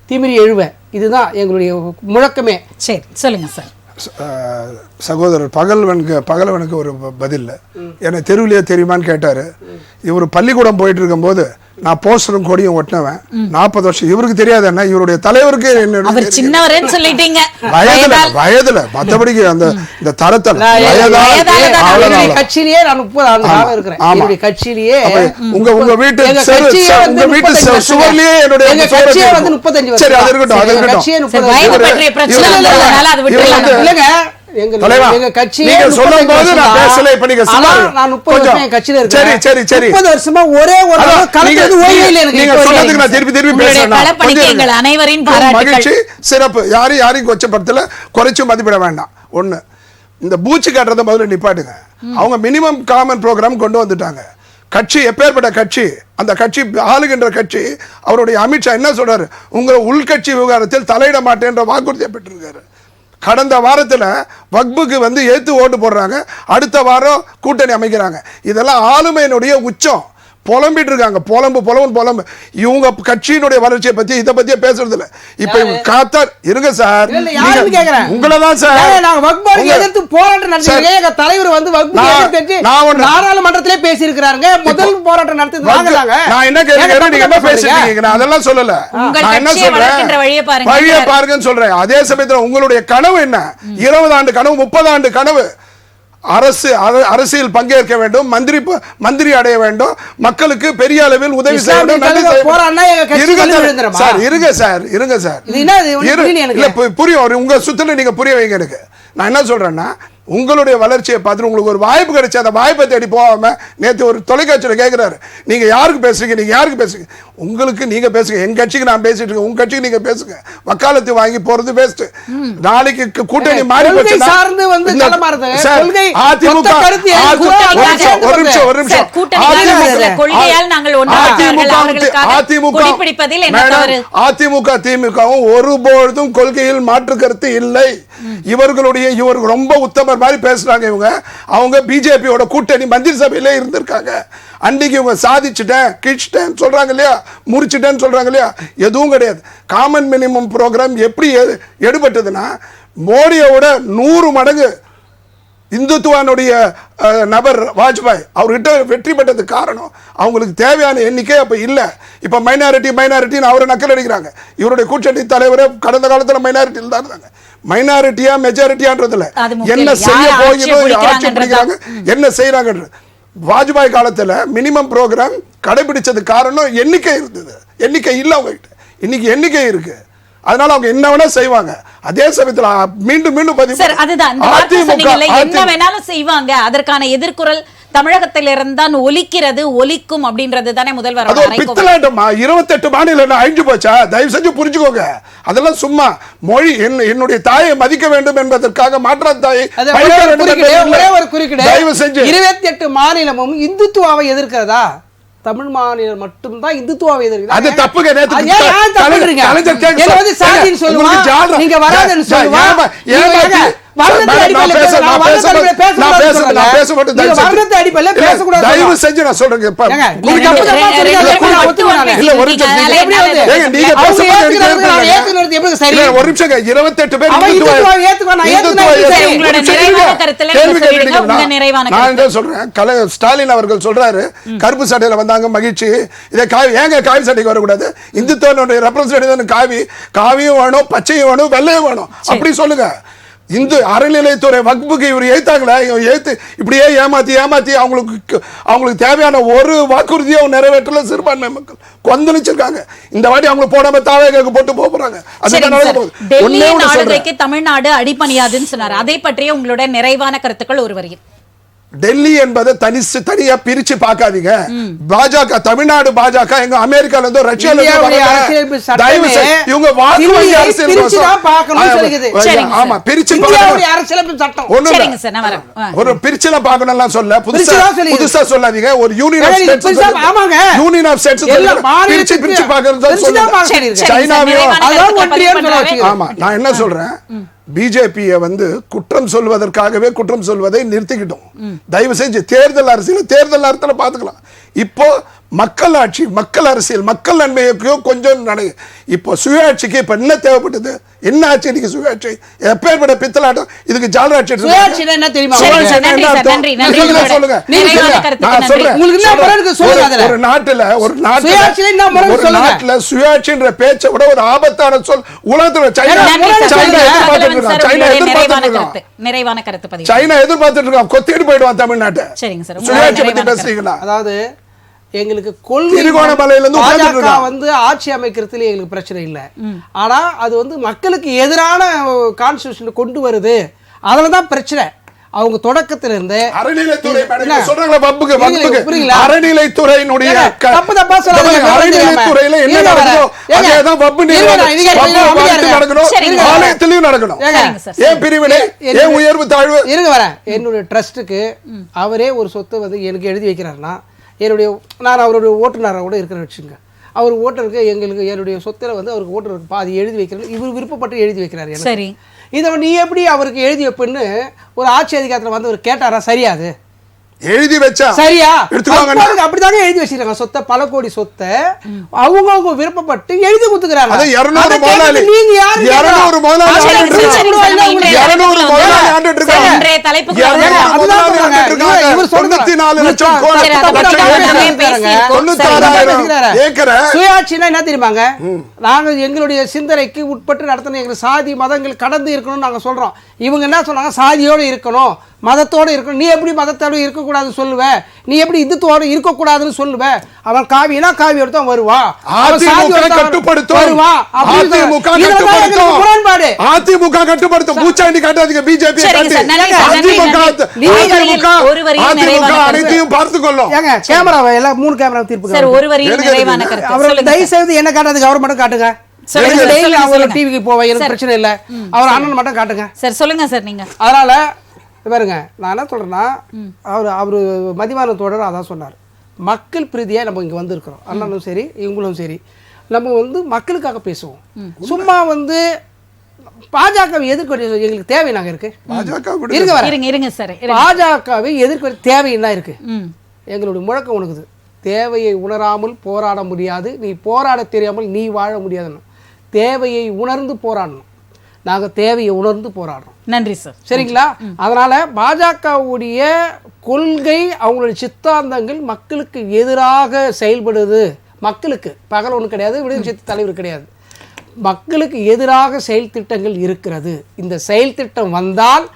திமிரி எழுவேன். இதுதான் எங்களுடைய முழக்கமே. சரி, சொல்லுங்க சார். சகோதரர் பகலவனுக்கு ஒரு பதில். என்னை தெருவிலேயே தெரியுமான்னு கேட்டார். இவர் பள்ளிக்கூடம் போயிட்டு இருக்கும்போது நான் போஸ்டரும் கொடியும் ஒட்டினவன் 40 வருஷம். இவருக்கு தெரியாது என்ன, இவருடைய தலைவருக்கு சின்னவரேன்னு சொல்லிட்டீங்க. வயதுல மற்றபடிக்கு அந்த இந்த தரத்தில் கட்சியிலேயே நான் 30 ஆண்டு இருக்கிறேன். என்னுடைய கட்சியிலேயே உங்க வீட்டு சுவர்லயே என்னுடைய கட்சியே வந்து 35 வருஷம். சரி, அது இருக்கட்டும், அது இருக்கட்டும். கட்சியே 30 இல்லங்க. எங்க கட்சி நீங்க சொல்லும்போது நான் பேசல. இப்ப நீங்க நான் 30 வருஷம் என் கட்சியில இருக்கேன். சரி சரி 30 வருஷமா ஒரே ஒரு கலந்து ஓய்வே இல்ல எனக்கு. நீங்க சொன்னதுக்கு நான் திருப்பி பேசுறேன். அனைவரின் பாராட்டுகள். மகிழ்ச்சி, சிறப்பு. யாரையும் கொச்சப்படுத்தல, குறைச்சு மதிப்பிட வேண்டாம். ஒண்ணு, இந்த பூச்சி காட்டுறத முதல்ல நிப்பாட்டுங்க. அவங்க மினிமம் காமன் ப்ரோக்ராம் கொண்டு வந்துட்டாங்க. கட்சி எப்பேற்பட்ட கட்சி, அந்த கட்சி ஆளுகின்ற கட்சி. அவருடைய அமித்ஷா என்ன சொல்றாரு, உங்க உள்கட்சி விவகாரத்தில் தலையிட மாட்டேன்ற வாக்குறுதியை பெற்றிருக்காரு. கடந்த வாரத்தில் வக்புக்கு வந்து ஏத்து ஓட்டு போடுறாங்க, அடுத்த வாரம் கூட்டணி அமைக்கிறாங்க. இதெல்லாம் ஆளுமையினுடைய உச்சம். புலம்பிட்டு இருக்காங்க, புலம்பு. இவங்க கட்சியினுடைய வளர்ச்சியை பத்தி இதை பத்தியே பேசுறது இல்ல. இப்ப இவங்க காத்தா இருங்க சார், உங்களதான் சார் தலைவர் வந்து நாடாளுமன்றத்திலே பேசியிருக்கிறாங்க. முதல் போராட்டம் நடத்தி நான் என்ன கேட்கிறேன், நீங்க என்ன பேசுறீங்க? நான் அதெல்லாம் சொல்லல. நான் என்ன சொல்றேன், வழியை பாருங்கன்னு சொல்றேன். அதே சமயத்துல உங்களுடைய கனவு என்ன? 20 ஆண்டு கனவு, 30 ஆண்டு கனவு. அரசியல் பங்கேற்க வேண்டும், மந்திரி அடைய வேண்டும், மக்களுக்கு பெரிய அளவில் உதவி செய்ய வேண்டும். இருங்க சார், புரியும். உங்க சுத்துல நீங்க புரிய வைங்க எனக்கு. நான் என்ன சொல்றேன்னா, உங்களுடைய வளர்ச்சியை பார்த்துட்டு உங்களுக்கு ஒரு வாய்ப்பு கிடைச்சு அந்த வாய்ப்பை தேடி போகாம, நேற்று ஒரு தொலைக்காட்சியில் கேட்கிறாரு, நீங்க யாருக்கு பேசுறீங்க? உங்களுக்கு நீங்க பேசுங்க, என் கட்சிக்கு நான் பேசிட்டு இருக்கேன், உங்க கட்சிக்கு நீங்க பேசுங்க. வக்காலத்து வாங்கி போறது வேஸ்ட். நாளைக்கு கூட்டணி மாறி போச்சு. அதிமுக திமுகவும் ஒருபொழுதும் கொள்கையில் மாற்று கருத்து இல்லை. இவர்கள் ரொம்ப உத்தமர் மாதிரி பேசுறாங்க. அவங்க பிஜேபியோட கூட்டணி மந்திரி சபையிலே இருந்திருக்காங்க. அன்னைக்கு இவங்க சாதிச்சுட்டேன், கிழிச்சிட்டேன் சொல்றாங்க இல்லையா, முறிச்சிட்டேன்னு சொல்றாங்க இல்லையா, எதுவும் கிடையாது. காமன் மினிமம் ப்ரோக்ராம் எப்படி எடுபட்டதுன்னா, மோடியோட 100 மடங்கு இந்துத்துவானுடைய நபர் வாஜ்பாய் அவர்கிட்ட வெற்றி பெற்றதுக்கு காரணம் அவங்களுக்கு தேவையான எண்ணிக்கை அப்ப இல்ல. இப்ப மைனாரிட்டின்னு அவரை நக்கல் அடிக்கிறாங்க. இவருடைய கூட்டணி தலைவரே கடந்த காலத்துல மைனாரிட்டியில் தான் இருந்தாங்க. மைனாரிட்டியா மெஜாரிட்டியான்றதுல என்ன செய்ய போகிறோம், ஆட்சி பிடிக்கிறாங்க, என்ன செய்யறாங்க. வாஜ்பாய் காலத்துல மினிமம் ப்ரோக்ராம் கடைபிடிச்சது காரணம் எண்ணிக்கை இருந்தது. எண்ணிக்கை இல்ல அவங்ககிட்ட, இன்னைக்கு எண்ணிக்கை இருக்கு. அதனால அவங்க என்ன வேணா செய்வாங்க. அதே சமயத்துல மீண்டும் என்ன வேணாலும் செய்வாங்க. அதற்கான எதிர்குரல் தமிழகத்திலிருந்து தான் ஒலிக்கும் அப்படின்றது தானே முதல்வர். 28 மாநிலம் அழிஞ்சு போச்சா? தயவு செஞ்சு புரிஞ்சுக்கோங்க. அதெல்லாம் சும்மா மொழி. என்னுடைய தாயை மதிக்க வேண்டும் என்பதற்காக மாற்றா தாயை தயவு செஞ்சு 28 மாநிலமும் இந்துத்துவாவை எதிர்க்கிறதா? தமிழ் மாநிலம் மட்டும்தான் இந்துத்துவாவை எதிர்க்கிறது. அது தப்புங்க. ஸ்டாலின் அவர்கள் சொல்றாரு, கருப்பு சட்டையில வந்தாங்க மகிழ்ச்சி, இதை ஏங்க காவி சட்டைக்கு வரக்கூடாது? இந்துத்துவனுடைய ரெப்ரசன்டேட்டிவ் காவியும் வேணும், பச்சையும் வேணும், வெள்ளையும் வேணும், அப்படி சொல்லுங்க. இந்து அறநிலையத்துறை வக்புக்கு இவர் ஏத்தாங்களே, ஏத்து இப்படியே ஏமாத்தி அவங்களுக்கு தேவையான ஒரு வாக்குறுதியும் நிறைவேற்றல. சிறுபான்மை மக்கள் கொந்தளிச்சிருக்காங்க. இந்த வாட்டி அவங்களுக்கு போடாம தாவேக போட்டு போறாங்க. தமிழ்நாடு அடிபணியாதுன்னு சொன்னார். அதை பற்றிய உங்களுடைய நிறைவான கருத்துக்கள் ஒரு வரியில். டெல்லி என்பதை தனியா பிரிச்சு பார்க்காதீங்க. பாஜக, தமிழ்நாடு பாஜக எங்க அமெரிக்கால இருந்து ரஷ்யால இருந்து இவங்க ஆமா பிரிச்சு ஒரு பிரிச்சுல பார்க்கணும் சொல்ல புதுசா சொல்லாதீங்க. ஒரு யூனியன் ஆஃப் ஸ்டேட்ஸ் பிரிச்சு பார்க்கறது சைனாவையும். ஆமா, நான் என்ன சொல்றேன், பிஜேபியை வந்து குற்றம் சொல்வதற்காகவே குற்றம் சொல்வதை நிறுத்திக்கிட்டோம். தயவு செஞ்சு தேர்தல் அரசியல் பாத்துக்கலாம். இப்போ மக்கள் ஆட்சி, மக்கள் அரசியல், மக்கள் நன்மையோ கொஞ்சம் இப்போ சுயாட்சிக்கு இப்ப என்ன தேவைப்பட்டது? என்ன ஆட்சி இன்னைக்கு சுயாட்சி? எப்பேற்பட்ட பித்தலாட்டம் இதுக்கு ஜாலராட்சி. சுயாட்சினா என்ன தெரியுமா? சொல்லுங்க. ஒரு நாட்டுல சுயாட்சின்ற பேச்சை விட ஒரு ஆபத்தான சொல் உலகத்துல நிறைவான கருத்து பதிவு. சைனா எதிர்பார்த்துட்டு இருக்கான், கொத்திட்டு போயிடுவான் தமிழ்நாட்டை. சுயாட்சி பத்தி பேசுறீங்களா? அதாவது எங்களுக்கு கொள்கை வந்து ஆட்சி அமைக்கிறதுல எங்களுக்கு பிரச்சனை இல்லை. ஆனா அது வந்து மக்களுக்கு எதிரான கான்ஸ்டிடியூஷன் கொண்டு வருது, அதுலதான் பிரச்சனை. அவங்க தொடக்கத்துல இருந்து அறநிலைத்துறையினுடைய என்னுடைய ட்ரஸ்டுக்கு அவரே ஒரு சொத்தை வந்து எனக்கு எழுதி வைக்கிறாருன்னா, நான் அவருடைய ஓட்டுநராக கூட இருக்கிற வச்சுங்க, அவர் ஓட்டருக்கு எங்களுக்கு என்னுடைய சொத்துல வந்து அவருக்கு ஓட்டுநருக்கு பாதி எழுதி வைக்கிறாரு, இவர் விருப்பப்பட்டு எழுதி வைக்கிறாரு. சரி, இதை நீ எப்படி அவருக்கு எழுதி வைப்புன்னு ஒரு ஆட்சி அதிகாரத்தில் வந்து அவர் கேட்டாரா? சரியாது எழுதி வச்சா சரியா? அப்படிதாங்க எழுதி வச்சிருக்காங்க. சொத்தை, பல கோடி சொத்தை அவங்க விருப்பப்பட்டு எழுதி கொடுத்துக்கிறாங்க. சுயாட்சினா என்ன தெரியுமாங்க? நாங்க எங்களுடைய சிந்தனைக்கு உட்பட்டு நடத்தின எங்க சாதி மதங்கள் கடந்து இருக்கணும்னு நாங்க சொல்றோம். இவங்க என்ன சொன்னாங்க? சாதியோடு இருக்கணும், மதத்தோடு இருக்கணும். நீ எப்படி மதத்தோடு இருக்கக்கூடாதுன்னு சொல்லுவ? நீ எப்படி இந்துத்தோடு இருக்கக்கூடாதுன்னு சொல்லுவ? அவன் காவினா காவியோடு தான் வருவான், முரண்பாடு. அதிமுக கட்டுப்படுத்தும், பூச்சாண்டி காட்டாதீங்க. பிஜேபி அனைத்தையும் பார்த்து கொள்ளும். கேமராவை எல்லாம் 3 கேமரா தீர்ப்பு. தயவு செய்து என்ன காட்டாதீங்க, அவர் மட்டும் காட்டுங்க. டிவிக்கு போவேன், எனக்கு பிரச்சனை இல்லை. அவர் அண்ணன் மட்டும் காட்டுங்க சார். சொல்லுங்க சார். நீங்க அதனால பாருங்க, நான் என்ன சொல்றேன்னா, அவரு மதிவான தோழர் அதான் சொன்னார். மக்கள் பிரீதியா நம்ம இங்க வந்திருக்கிறோம், அண்ணனும் சரி இவங்களும் சரி, நம்ம வந்து மக்களுக்காக பேசுவோம். சும்மா வந்து பாஜகவை எதிர்க்க எங்களுக்கு தேவையினாங்க இருக்கு. பாஜகவை எதிர்க்க தேவையின்னா இருக்கு. எங்களுடைய முழக்கம் உனக்குது, தேவையை உணராமல் போராட முடியாது, நீ போராட தெரியாமல் நீ வாழ முடியாதுன்னு. தேவையை உணர்ந்து போராடணும். நாங்கள் தேவையை உணர்ந்து போராடுறோம். நன்றி சார். சரிங்களா? அதனால பாஜகவுடைய கொள்கை, அவங்களுடைய சித்தாந்தங்கள் மக்களுக்கு எதிராக செயல்படுது. மக்களுக்கு பகல் ஒன்று கிடையாது, விடுதலை சித்த தலைவர் கிடையாது, மக்களுக்கு எதிராக செயல் திட்டங்கள் இருக்கிறது. இந்த செயல் திட்டம் வந்தால்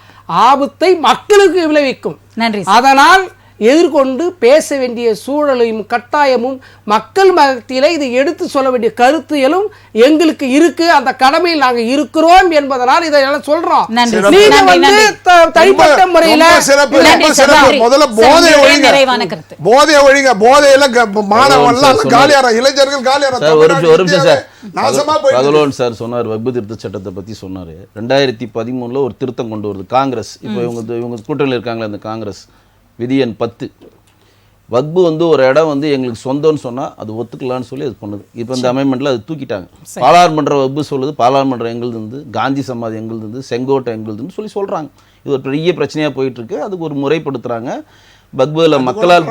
ஆபத்தை மக்களுக்கு விளைவிக்கும். நன்றி. அதனால் எதிர்கொண்டு பேச வேண்டிய சூழலையும் கட்டாயமும் மக்கள் மத்தியில இதை எடுத்து சொல்ல வேண்டிய கருத்தியலும் எங்களுக்கு இருக்கு. அந்த கடமையில் நாங்க இருக்கிறோம் என்பதனால் இதை சொல்றோம். நீங்க வந்து தனிப்பட்ட முறையில முதல்ல போதை ஒழிங்க, போதை ஒழிங்க. போதையில மாணவன்லாம் காலியார, இளைஞர்கள் காலியார. பகலோன் சார் சொன்னார், வக்பு திருத்த சட்டத்தை பத்தி சொன்னாரு. 2013 ஒரு திருத்தம் கொண்டு வருது காங்கிரஸ். இப்போ இவங்க கூட்டணியில் இருக்காங்களே அந்த காங்கிரஸ், விதி எண் 10. வக்பு வந்து ஒரு இடம் வந்து எங்களுக்கு சொந்தம்னு சொன்னால் அது ஒத்துக்கலான்னு சொல்லி அது பண்ணுது. இப்போ இந்த அமெண்ட்மெண்ட்டில் அது தூக்கிட்டாங்க. பாராளுமன்ற வக்பு சொல்லுது, பாராளுமன்றம் எங்களுது, காந்தி சமாதி எங்களுது, செங்கோட்டை எங்களுதுன்னு சொல்கிறாங்க. இது ஒரு பெரிய பிரச்சனையாக போயிட்டுருக்கு. அதுக்கு ஒரு முறைப்படுத்துகிறாங்க. வக்புல மக்களால்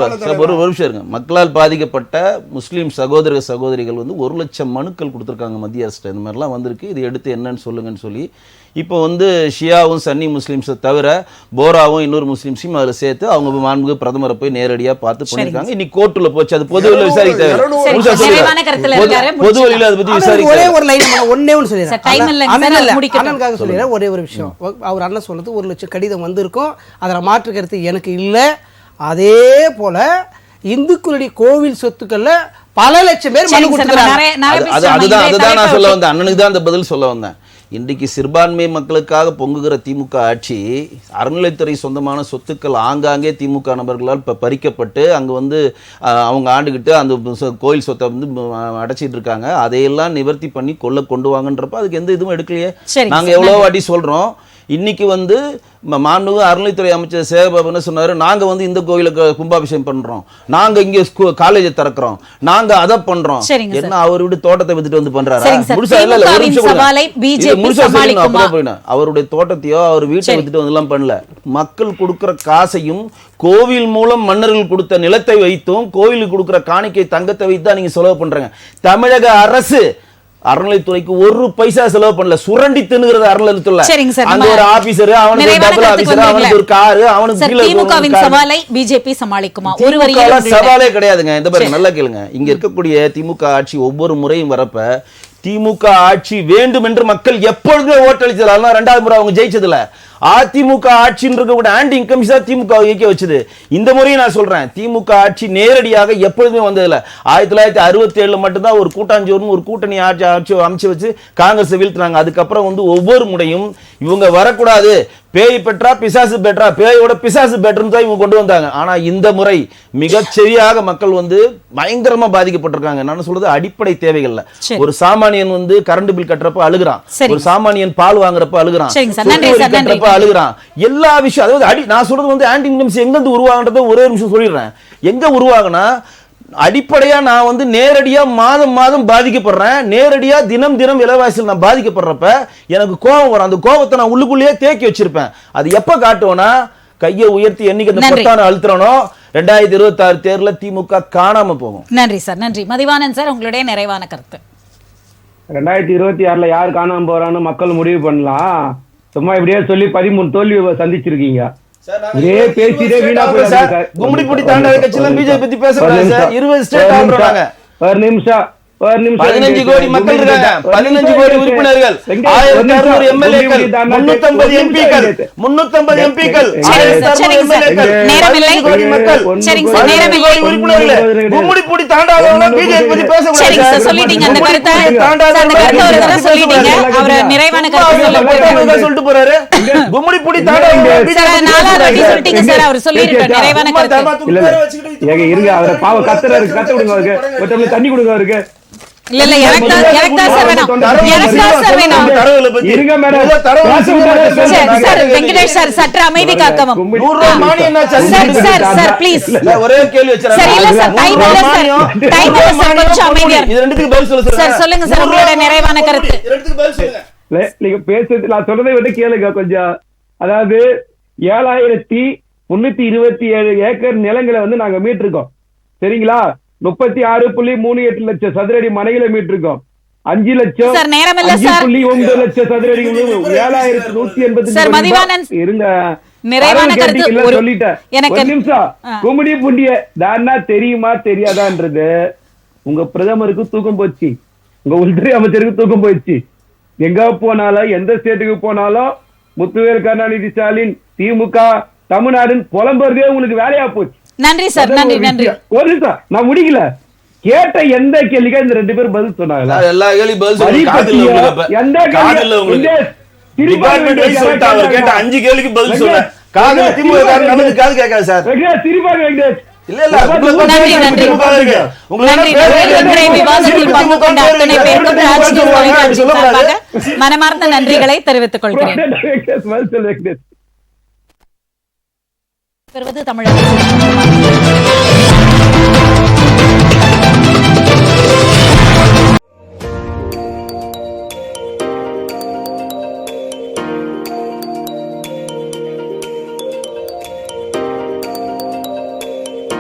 ஒரு வருஷம் இருங்க, மக்களால் பாதிக்கப்பட்ட முஸ்லீம் சகோதர சகோதரிகள் வந்து 1 லட்சம் மனுக்கள் கொடுத்துருக்காங்க மத்திய அரசு. இந்த மாதிரிலாம் வந்திருக்கு, இது எடுத்து என்னன்னு சொல்லுங்கன்னு சொல்லி. இப்போ வந்து ஷியாவும் சன்னி முஸ்லீம்ஸை தவிர போராவும் இன்னொரு முஸ்லீம்ஸையும் அதில் சேர்த்து அவங்க மாண்புமிகு பிரதமரை போய் நேரடியாக பார்த்து பண்ணியிருக்காங்க. இன்னைக்கு கோர்ட்டில் போச்சு, அது பொது வழியில் விசாரிக்க தேவை. பொது வழியில் அதை பற்றி விசாரிக்க ஒரே ஒரு லைன் ஒன்னே ஒன்று சொல்லிடுறேன். சொல்லிடுறேன் ஒரே ஒரு விஷயம். அவர் அண்ணன் சொன்னது 1 லட்சம் கடிதம் வந்திருக்கும், அதில் மாற்று கருத்து எனக்கு இல்லை. அதே போல இந்துக்களுடைய கோவில் சொத்துக்கள்ல பல லட்சம் பேர் மனு கொடுத்துறாங்க. அதுதான் நான் சொல்ல வந்தேன், அண்ணனுக்கு தான் அந்த பதில் சொல்ல வந்தேன். இன்றைக்கு சிறுபான்மை மக்களுக்காக பொங்குகிற திமுக ஆட்சி, அறநிலைத்துறை சொந்தமான சொத்துக்கள் ஆங்காங்கே திமுக நபர்களால் இப்போ பறிக்கப்பட்டு அங்கே வந்து அவங்க ஆண்டுகிட்டு அந்த கோயில் சொத்தை வந்து அடைச்சிட்டு இருக்காங்க. அதையெல்லாம் நிவர்த்தி பண்ணி கொண்டு வாங்கன்றப்ப அதுக்கு எந்த இதுவும் எடுக்கலையே. நாங்கள் எவ்வளோ வாட்டி சொல்கிறோம், இன்னைக்கு வந்து மாண்புமிகு அறநிலைத்துறை அமைச்சர் சேகர்பாபு என்ன சொன்னாரு, நாங்க வந்து இந்த கோயிலுக்கு கும்பாபிஷேகம் பண்றோம், நாங்க இங்க காலேஜை திறக்கிறோம், நாங்க அதை பண்றோம். சரிங்க சார். என்ன அவர் வீட்டு தோட்டத்தை வித்துட்டு வந்து பண்றாரா? சரிங்க சார். முழுசா இல்ல, இல்ல, ஒரு திமுகவின் நிமிஷம் சவாலை கொடுங்க. BJP இது முழுசா சொல்லுங்க, சமாளிக்குமா? அப்புறம் போயிடும். அவருடைய தோட்டத்தையோ அவர் வீட்டை வித்துட்டு வந்து எல்லாம் பண்ணல. மக்கள் கொடுக்கிற காசையும் கோவில் மூலம் மன்னர்கள் கொடுத்த நிலத்தை வைத்தும் கோவிலுக்கு கொடுக்கிற காணிக்கை தங்கத்தை வைத்து தான் நீங்க செலவு பண்றாங்க. தமிழக அரசு அறநிலைத்துறைக்கு ஒரு பைசா செலவு பண்ணல, சுரண்டி தின்னுகிறது அறநிலைத்துறை. சரிங்க சார். அந்த ஒரு ஆபீசர், அவனுக்கு ஒரு நிறைவான டபுள் கருத்துக்கு ஆபீசர், அவனுக்கு ஒரு காரு, அவனுக்கு சார், கீழ திமுகவின் ஒரு சவாலை பிஜேபி சமாளிக்குமா? ஒரு திமுக வரியில் உங்களுடைய- சவாலே கிடையாதுங்க. இந்த பாருங்க, நல்லா கேளுங்க. இங்க இருக்கக்கூடிய திமுக ஆட்சி ஒவ்வொரு முறையும் வரப்ப திமுக ஆட்சி வேண்டும் என்று மக்கள் எப்பொழுதுமே ஓட்டளிச்சது. அதெல்லாம் 2வது முறை அவங்க ஜெயிச்சதுல அதிமுக ஆட்சின்றது கூட ஆன்டி இன்கம் திமுக இயக்க வச்சது. இந்த முறையும் நான் சொல்றேன், திமுக ஆட்சி நேரடியாக எப்பொழுதுமே வந்ததில்ல. 1967 மட்டும்தான் ஒரு கூட்டாஞ்சோறும் ஒரு கூட்டணி ஆட்சி அமைச்சு வச்சு காங்கிரஸ் வீழ்த்தினாங்க. அதுக்கப்புறம் வந்து ஒவ்வொரு முறையும் இவங்க வரக்கூடாது, பேய் பெற்றா பிசாசு பெற்றா, பேயோட பிசாசு பெற்றன்னு தான் இவங்க கொண்டு வந்தாங்க. ஆனா இந்த முறை மிகச்சரியாக மக்கள் வந்து பயங்கரமா பாதிக்கப்பட்டிருக்காங்க. நான் சொல்றது அடிப்படை தேவைகள்ல. சரி. ஒரு சாமானியன் வந்து கரண்ட் பில் கட்டுறப்ப அழுகுறான், சரி. ஒரு சாமானியன் பால் வாங்குறப்ப அழுகுறான், சரிங்க சார். சொத்து நன்றி வரி சார், நன்றி. கட்டுறப்ப அழுகுறான். எல்லா விஷயம், அதாவது நான் சொல்றது வந்து ஆன்டி இன்கம்ஸ் எங்க இருந்து உருவாகுன்றத ஒரே நிமிஷம் சொல்லிடுறேன். எங்க உருவாகுனா, அடிப்படையா நான் வந்து நேரடியா மாதம் மாதம் பாதிக்கப்படுறேன், நேரடியா தினம் தினம் விலைவாசியில் நான் பாதிக்கப்படுறப்ப எனக்கு கோபம் வரும். அந்த கோபத்தை நான் உள்ளுக்குள்ளேயே தேக்கி வச்சிருப்பேன். அது எப்ப காட்டுவேன்னா, கையை உயர்த்தி என்னைக்கு அந்த நன்றி. பொத்தான அழுத்துறனோ 2026 தேர்தல திமுக காணாம போகும். நன்றி சார், நன்றி. மதிவாணன் சார், உங்களுடைய நிறைவான கருத்து. 2026 யார் காணாம போறான்னு மக்கள் முடிவு பண்ணலாம். சும்மா இப்படியே சொல்லி 13 தோல்வி சந்திச்சிருக்கீங்க. இதே பேசிட்டே வீணா போயிடாதீங்க சார். கும்மிடிப்பூடி தாண்டாத கட்சியில பிஜேபி பத்தி பேசக்கூடாது சார். 20 ஸ்டேட் ஆள்றாங்க. ஒரு நிமிஷம் 15 கோடி மக்கள் இருக்காங்க, 15 கோடி உறுப்பினர்கள், 1600 எம்எல்ஏக்கள், 350 எம்பிக்கள், 350 எம்பிக்கள், 1600 எம்எல்ஏக்கள், நேரமில்லை. 15 கோடி மக்கள், சரிங்க சார், நேரமில்லை. 15 கோடி உறுப்பினர்கள். கும்மிடிப்பூடி தாண்டாதவங்க பிஜேபி பத்தி பேசக்கூடாது சரிங்க சார், சார். சொல்லிட்டீங்க அந்த கருத்தை. தாண்டாதவங்க அந்த கருத்தை ஒரு தடவை சொல்லிட்டீங்க. அவர் நிறைவான கருத்து சொல்ல போறாரு. சொல்லிட்டு போறாரு. கும்மிடிப்பூடி தாண்டாதவங்க சார், அது 4வது வாட்டி சொல்லிட்டீங்க சார். அவர் சொல்லிருக்காரு நிறைவான கருத்து. இல்ல இருங்க, அவரை பாவம் கத்துறாரு, கத்த விடுங்க அவருக்கு. ஒரு டம்ளர் தண்ணி கொடுங்க அவருக்கு. இல்ல இல்ல, எனக்கு தான் சார் வேணும். எனக்கு தான் சார் வேணும். இருங்க மேடம். சார், வெங்கடேஷ் சார், சற்று அமைதி காக்கவும். 100 ரூபாய் மானியம் என்ன சார் சார் சார் ப்ளீஸ். ஒரே கேள்வி வச்சறேன். சார், இல்ல சார், டைம் இல்ல சார். டைம் இல்ல சார், கொஞ்சம் அமைதியா இது ரெண்டுத்துக்கு பதில் சொல்லுங்க சார். சொல்லுங்க சார், உங்களோட நிறைவான கருத்து. ரெண்டுத்துக்கு பதில் சொல்லுங்க. நீங்க பேசுறது நான் சொல்றதை விட்டு கேளுங்க கொஞ்சம். அதாவது 7327 ஏக்கர் நிலங்களை வந்து நாங்க மீட்டிருக்கோம். சரிங்களா? 36.38 லட்சம் சதுரடி மனைகளை மீட்டிருக்கோம். 5 லட்சம் சார், நேரம் இல்ல சார். 5.9 லட்சம் சதுரடி 7180 சார், மதிவாணன் இருங்க. நிறைவான கருத்து சொல்லிட்டேன். எனக்கு ஒரு நிமிஷம். கும்மிடி பூண்டிய தானா தெரியுமா தெரியாதான்றது உங்க பிரதமருக்கு தூக்கம் போச்சு, உங்க உள்துறை அமைச்சருக்கு தூக்கம் போயிடுச்சு. எங்க போனாலும் எந்த ஸ்டேட்டுக்கு போனாலும் முத்துவேல் கருணாநிதி ஸ்டாலின் திமுக தமிழ்நாடுன்னு புலம்புறதே உங்களுக்கு வேலையா போச்சு. நன்றி சார், நன்றி நன்றி. ஒரு நிமிஷம், நான் முடிக்கல. கேட்ட எந்த கேள்விக்கா இந்த 2 பேரும் பதில் சொன்னாங்களா? எல்லா கேள்வியும் பதில் சொல்லுங்க. காதுல உங்களுக்கு எந்த காதுல உங்களுக்கு டிபார்ட்மென்ட் வைஸ் சொல்லிட்டா. அவர் கேட்ட 5 கேள்விக்கு பதில் சொல்ல காதுல திமுக காரங்க நமக்கு காது கேட்காது சார். சிரிப்பாங்க வெங்கடேஷ். இல்ல இல்ல, நன்றி நன்றி நன்றி. இன்றைய விவாதத்தில் பங்கு கொண்ட அத்தனை பேருக்கும் ராஜ் நியூஸ் தொலைக்காட்சி சார்பாக மனமார்ந்த நன்றிகளை தெரிவித்துக் கொள்கிறேன். வெங்கடேஷ் பெறுவது தமிழக